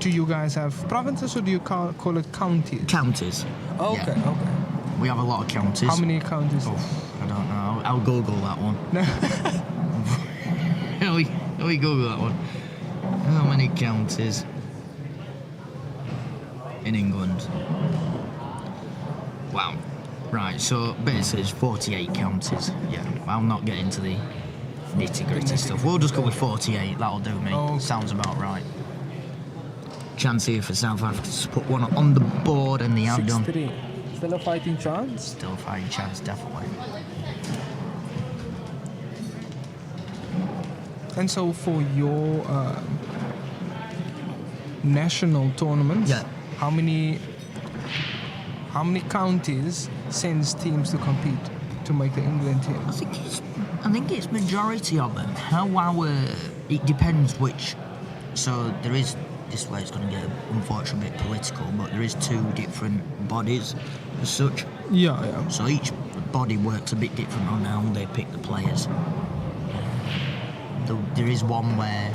Speaker 3: Do you guys have provinces, or do you call it counties?
Speaker 1: Counties.
Speaker 3: Okay.
Speaker 1: We have a lot of counties.
Speaker 3: How many counties?
Speaker 1: Oh, I don't know. I'll Google that one. Let me Google that one. How many counties in England? Wow. Right, so basically it's 48 counties. Yeah, I'll not get into the nitty-gritty stuff. We'll just go with 48, that'll do me.
Speaker 3: Okay.
Speaker 1: Sounds about right. Chance here for South Africa to put one on the board, and they have done.
Speaker 3: 6-3. Still a fighting chance?
Speaker 1: Still a fighting chance, definitely.
Speaker 3: And so for your national tournaments, how many counties sends teams to compete to make the England team?
Speaker 1: I think it's majority of them. It depends which. So there is, this way it's going to get unfortunately a bit political, but there is 2 different bodies as such.
Speaker 3: Yeah.
Speaker 1: So each body works a bit different on how they pick the players. There is one where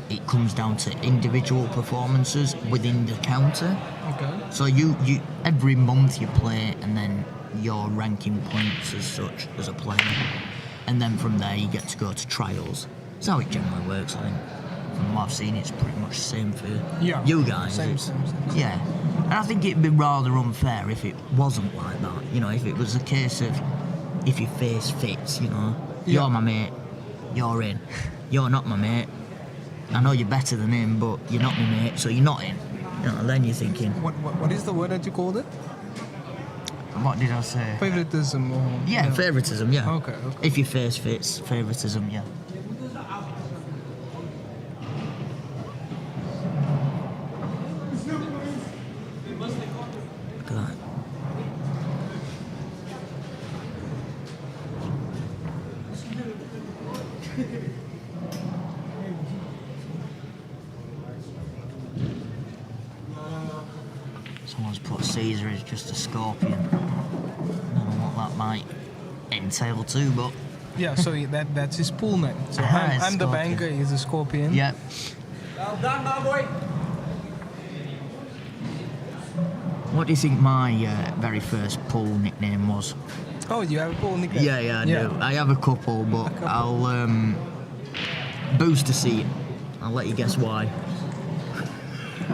Speaker 1: it comes down to individual performances within the county.
Speaker 3: Okay.
Speaker 1: So you every month you play, and then you're ranking points as such as a player, and then from there you get to go to trials. That's how it generally works, I think. From what I've seen, it's pretty much the same for you guys.
Speaker 3: Same.
Speaker 1: Yeah, and I think it'd be rather unfair if it wasn't like that. You know, if it was a case of if your face fits, you know, you're my mate, you're in. You're not my mate. I know you're better than him, but you're not my mate, so you're not in. You know, and then you're thinking...
Speaker 3: What is the word that you called it?
Speaker 1: What did I say?
Speaker 3: Favoritism or...
Speaker 1: Yeah, favouritism, yeah.
Speaker 3: Okay.
Speaker 1: If your face fits, favouritism, yeah. Look at that. Someone's put Caesar as just a scorpion. I don't know what that might entail too, but...
Speaker 3: Yeah, so that's his pool name. So I'm the banker, he's a scorpion.
Speaker 1: Yeah.
Speaker 4: Well done, my boy.
Speaker 1: What do you think my very first pool nickname was?
Speaker 3: Oh, you have a pool nickname?
Speaker 1: Yeah, I do. I have a couple, but I'll booster seat. I'll let you guess why.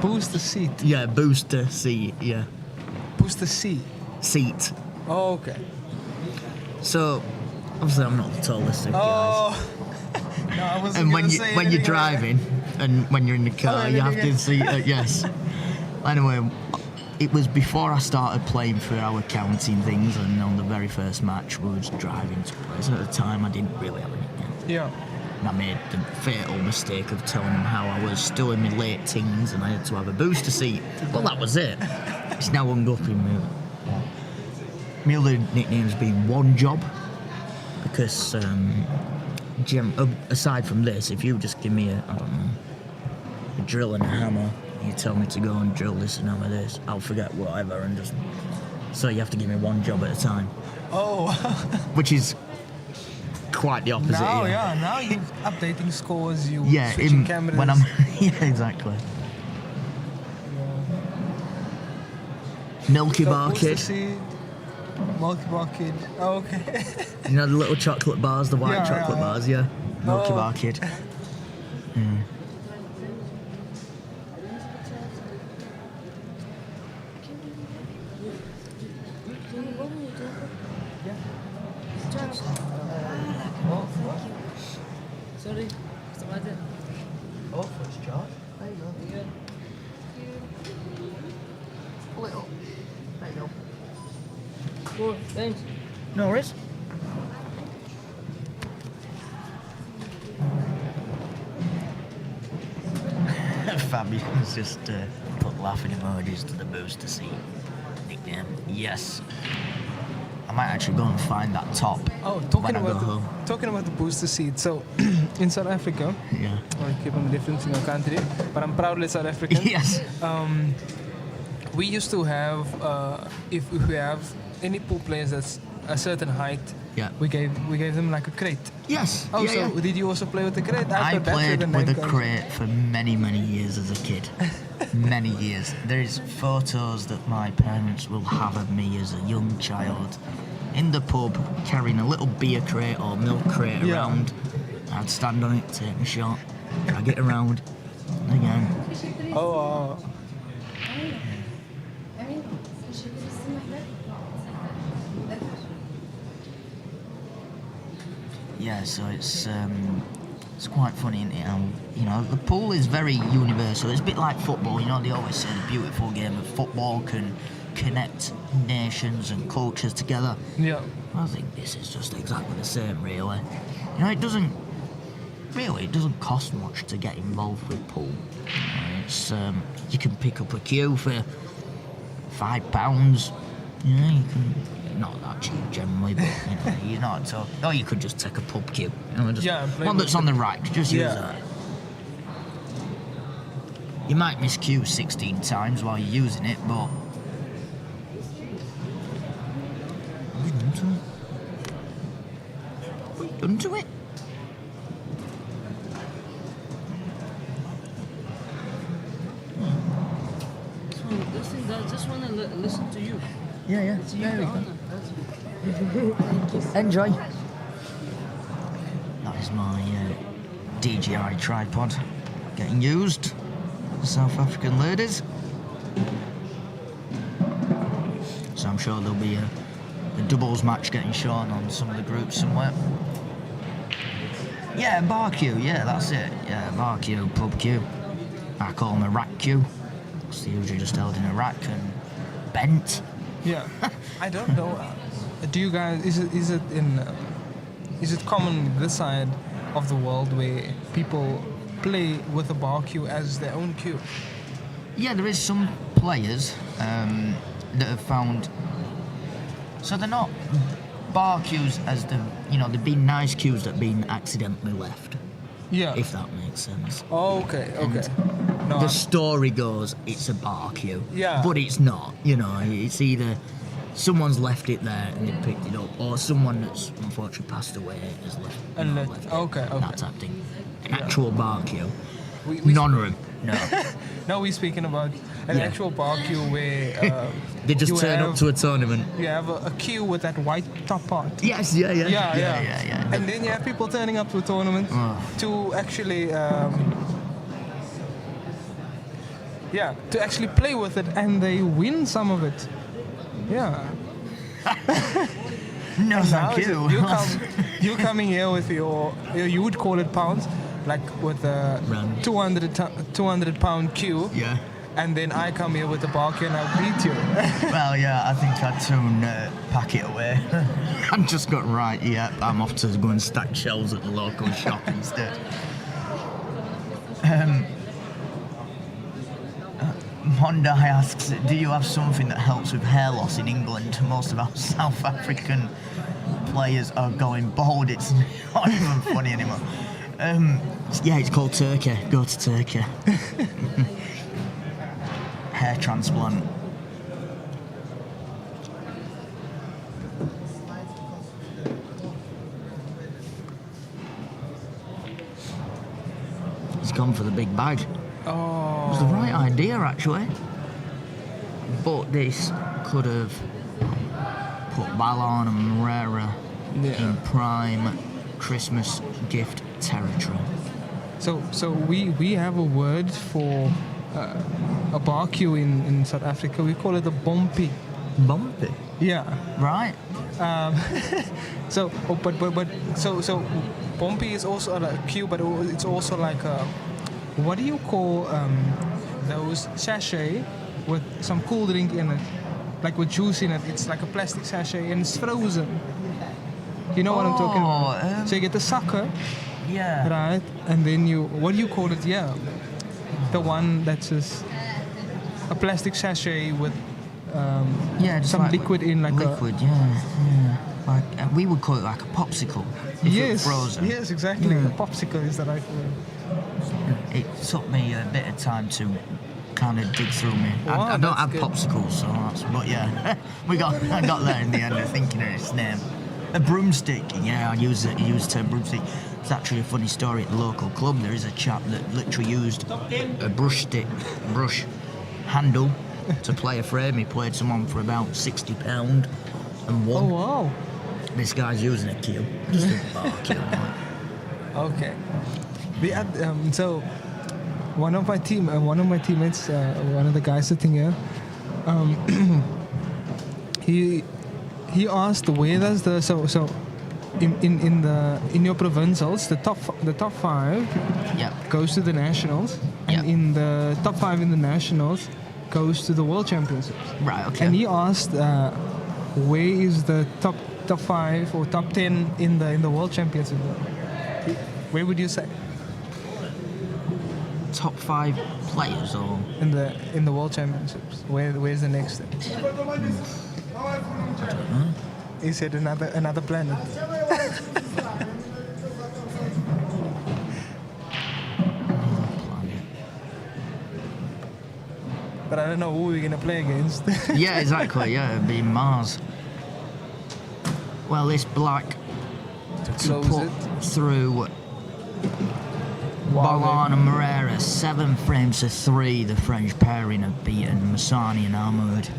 Speaker 3: Booster seat?
Speaker 1: Yeah, booster seat, yeah.
Speaker 3: Booster seat?
Speaker 1: Seat.
Speaker 3: Oh, okay.
Speaker 1: So, obviously I'm not the tallest of guys.
Speaker 3: Oh, no, I wasn't
Speaker 1: And
Speaker 3: gonna say
Speaker 1: when you're
Speaker 3: anything
Speaker 1: driving and when you're in the car, you have to see, yes. Anyway, it was before I started playing for our county and things, and on the very first match we was driving to place. At the time I didn't really have a nickname.
Speaker 3: Yeah.
Speaker 1: And I made the fatal mistake of telling him how I was still in my late teens and I had to have a booster seat. Well, that was it. It's now hung up in me. My other nickname's been One Job, because aside from this, if you just give me a drill and a hammer, you tell me to go and drill this and hammer this, I'll forget whatever and just... So you have to give me one job at a time.
Speaker 3: Oh.
Speaker 1: Which is quite the opposite.
Speaker 3: Now,
Speaker 1: here.
Speaker 3: yeah, now you're updating scores, switching cameras.
Speaker 1: When I'm... yeah, exactly. Milky Bar Kid.
Speaker 3: Milky Bar Kid. Oh, okay.
Speaker 1: You know the little chocolate bars, the white chocolate bars, yeah? Milky Bar Kid. Mm.
Speaker 4: Sorry, what's the matter?
Speaker 1: Oh, first charge. There you go. Pull it up. There you go.
Speaker 4: Cool, thanks.
Speaker 1: No worries. Fabian's just put laughing emojis to the booster seat nickname. Yes. I might actually go and find that top.
Speaker 3: Oh,
Speaker 1: when I go home.
Speaker 3: talking about the booster seat. So, in South Africa,
Speaker 1: Yeah.
Speaker 3: I keep on difference in your country, but I'm proudly South African.
Speaker 1: Yes.
Speaker 3: We used to have, if we have any pool players that's a certain height,
Speaker 1: Yeah.
Speaker 3: we gave them like a crate.
Speaker 1: Yes.
Speaker 3: Oh,
Speaker 1: yeah,
Speaker 3: so
Speaker 1: yeah.
Speaker 3: did you also play with the crate?
Speaker 1: I
Speaker 3: After that,
Speaker 1: played
Speaker 3: then
Speaker 1: with a
Speaker 3: comes-
Speaker 1: crate for many, many years as a kid. Many years. There's photos that my parents will have of me as a young child in the pub carrying a little beer crate or milk crate
Speaker 3: Yeah.
Speaker 1: around. I'd stand on it, take a shot, drag it around, again.
Speaker 3: Oh,
Speaker 1: Yeah, so it's quite funny, isn't it? How, you know, the pool is very universal. It's a bit like football. You know, they always say the beautiful game of football can connect nations and cultures together.
Speaker 3: yeah.
Speaker 1: I think this is just exactly the same, really. You know, it doesn't cost much to get involved with pool. It's you can pick up a cue for £5. You know, you can. Not that cheap generally, but you know, you're not so. Or you could just take a pub cue. You know, just one that's on the rack. Just use that. You might miss cue 16 times while you're using it, but. What have you done to it?
Speaker 4: I just want to listen to you.
Speaker 1: Yeah.
Speaker 4: It's you,
Speaker 1: There we go.
Speaker 4: Anna.
Speaker 1: Enjoy. That is my DJI tripod getting used. South African ladies. So I'm sure there'll be a doubles match getting shown on some of the groups somewhere. Yeah, bar queue, yeah, that's it. Yeah, bar queue, pub queue. I call them a rack queue. It's usually just held in a rack and bent.
Speaker 3: Yeah, I don't know. Do you guys? Is it common this side of the world where people play with a bar cue as their own cue?
Speaker 1: Yeah, there is some players that have found. So they're not bar cues as they've been nice cues that have been accidentally left.
Speaker 3: Yeah.
Speaker 1: If that makes sense.
Speaker 3: Oh, okay.
Speaker 1: The story goes, it's a bar cue.
Speaker 3: Yeah.
Speaker 1: But it's not. It's either someone's left it there and they picked it up, or someone that's unfortunately passed away has left it.
Speaker 3: Okay.
Speaker 1: That type of thing. An actual bar cue.
Speaker 3: We
Speaker 1: None of them. No.
Speaker 3: Now we're speaking about an actual bar cue where
Speaker 1: they just turn up to a tournament.
Speaker 3: You have a cue with that white top part.
Speaker 1: Yes, yeah.
Speaker 3: And then you have people turning up to a tournament to actually, to actually play with it, and they win some of it. Yeah.
Speaker 1: No, thank you.
Speaker 3: You coming here with you would call it pounds, like with a 200 pound cue.
Speaker 1: Yeah.
Speaker 3: And then I come here with the bar cue and I beat you.
Speaker 1: Well, yeah, I think I'd soon pack it away. I've just got right, yeah, I'm off to go and stack shelves at the local shop instead. Mondai asks, do you have something that helps with hair loss in England? Most of our South African players are going bald. It's not even funny anymore. Yeah, it's called Turkey. Go to Turkey. Hair transplant. He's gone for the big bag.
Speaker 3: Oh.
Speaker 1: It was the right idea, actually. But this could have put Ballon and Moreira in prime Christmas gift territory.
Speaker 3: So we have a word for a bar cue in South Africa. We call it a bumpy.
Speaker 1: Bumpy?
Speaker 3: Yeah.
Speaker 1: Right.
Speaker 3: So bumpy is also a cue, but it's also like a, what do you call those sachet with some cool drink in it, like with juice in it? It's like a plastic sachet and it's frozen. You know what I'm talking about? So you get the sucker.
Speaker 1: Yeah.
Speaker 3: Right, and then what do you call it? Yeah, the one that's just a plastic sachet with some like liquid in, like
Speaker 1: liquid. Like we would call it like a popsicle. If it was frozen.
Speaker 3: Yes, exactly. A popsicle is the right word.
Speaker 1: It took me a bit of time to kind of dig through me.
Speaker 3: Wow,
Speaker 1: I don't have
Speaker 3: good.
Speaker 1: popsicles, so but yeah, I got there in the end of thinking of its name. A broomstick. Yeah, I use the term broomstick. It's actually a funny story at the local club. There is a chap that literally used a brush handle to play a frame. He played someone for about £60 and won.
Speaker 3: Oh wow!
Speaker 1: This guy's using a cue. Just a bar cue.
Speaker 3: Okay. So one of my teammates, one of the guys sitting here, he asked where does the in your provincials the top 5 goes to the nationals, and in the top 5 in the nationals goes to the world championships.
Speaker 1: Right. Okay.
Speaker 3: And he asked where is the top 5 or top 10 in the world championships? Where would you say?
Speaker 1: Top 5 players or
Speaker 3: in the world championships? Where's the next thing?
Speaker 1: I don't know.
Speaker 3: He said another planet. But I don't know who we're gonna play against.
Speaker 1: Yeah, exactly. Yeah, it'd be Mars. Well, this black to put through Ballon and Moreira, 7 frames to 3. The French pairing have beaten Msani and Ahmod.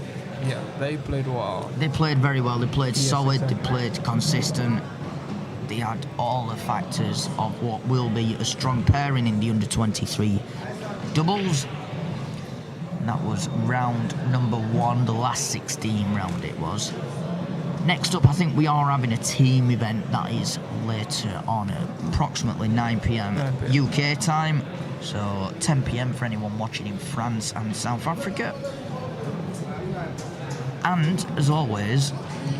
Speaker 3: Yeah, they played well.
Speaker 1: They played very well. They played solid.
Speaker 3: Exactly.
Speaker 1: They played consistent. They had all the factors of what will be a strong pairing in the under-23 doubles. And that was round number 1, the last 16 round it was. Next up, I think we are having a team event that is later on at approximately 9 p.m. UK time. So 10 p.m. for anyone watching in France and South Africa. And as always,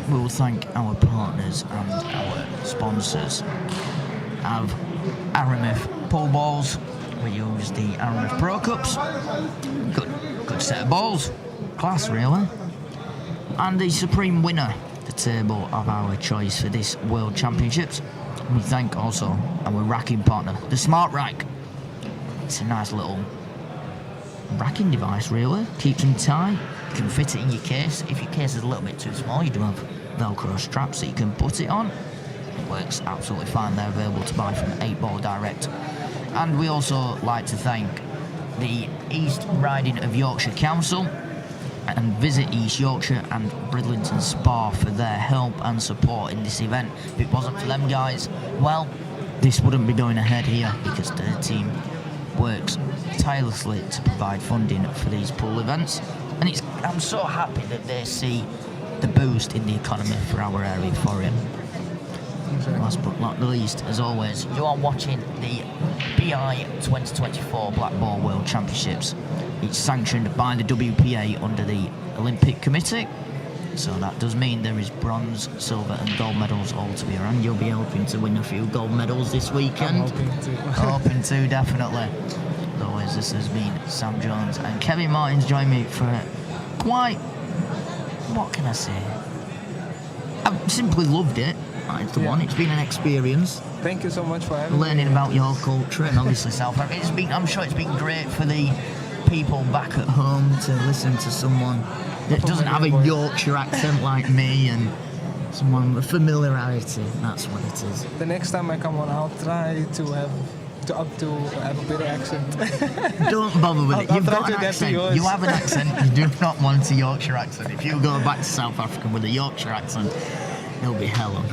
Speaker 1: we will thank our partners and our sponsors. Of Aramith pool balls, we use the Aramith Pro Cups. Good set of balls, class really. And the supreme winner, the table of our choice for this World Championships. We thank also our racking partner, the Smart Rack. It's a nice little racking device really, keeps them tight. You can fit it in your case. If your case is a little bit too small, you do have Velcro straps that you can put it on. It works absolutely fine. They're available to buy from 8 Ball Direct. And we also like to thank the East Riding of Yorkshire Council and Visit East Yorkshire and Bridlington Spa for their help and support in this event. If it wasn't for them guys, well, this wouldn't be going ahead here because their team works tirelessly to provide funding for these pool events. And I'm so happy that they see the boost in the economy for our area for him. Last but not least, as always, you are watching the BI 2024 Blackball World Championships. It's sanctioned by the WPA under the Olympic Committee. So that does mean there is bronze, silver and gold medals all to be around. You'll be hoping to win a few gold medals this weekend.
Speaker 3: I'm hoping to.
Speaker 1: Hoping to, definitely. As always, this has been Sam Jones and Kevin Martins join me for quite, what can I say? I've simply loved it. It's the one. It's been an experience.
Speaker 3: Thank you so much for having
Speaker 1: learning
Speaker 3: me.
Speaker 1: about your culture and obviously South Africa. I'm sure it's been great for the people back at home to listen to someone that doesn't have a Yorkshire accent like me and someone with familiarity. That's what it is.
Speaker 3: The next time I come on, I'll try to have a better accent.
Speaker 1: Don't bother with it.
Speaker 3: I'll
Speaker 1: You've
Speaker 3: try
Speaker 1: got
Speaker 3: to
Speaker 1: an
Speaker 3: get to
Speaker 1: accent.
Speaker 3: yours.
Speaker 1: You have an accent. You do not want a Yorkshire accent. If you go back to South Africa with a Yorkshire accent, it'll be hell on.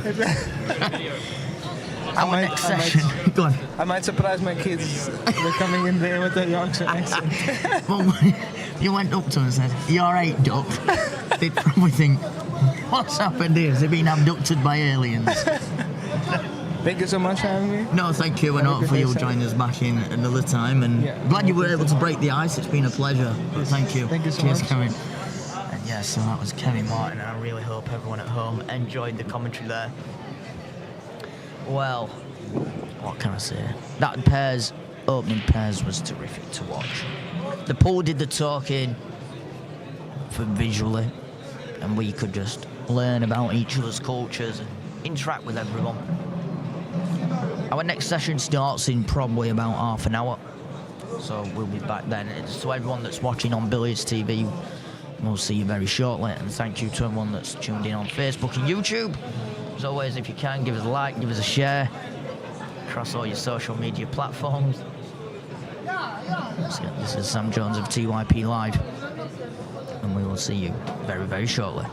Speaker 1: Our next session. Go on.
Speaker 3: I might surprise my kids. They're coming in there with a Yorkshire accent.
Speaker 1: Well, you went up to them and said, "You alright, Duck?" They'd probably think, "What's happened here? Has he been abducted by aliens?"
Speaker 3: Thank you so much for having me.
Speaker 1: No, thank you, and hopefully you'll join us back in another time. And glad you were able to break the ice. It's been a pleasure. Thank you.
Speaker 3: Thank you so
Speaker 1: Cheers,
Speaker 3: much.
Speaker 1: Kevin. And yeah, so that was Kevin Martin, and I really hope everyone at home enjoyed the commentary there. Well, what can I say? That opening pairs was terrific to watch. The pool did the talking for visually, and we could just learn about each other's cultures and interact with everyone. Our next session starts in probably about half an hour, so we'll be back then. It's to everyone that's watching on Billiards TV, we'll see you very shortly, and thank you to everyone that's tuned in on Facebook and YouTube. As always, if you can, give us a like, give us a share across all your social media platforms. So, this is Sam Jones of TYPLive, and we will see you very, very shortly.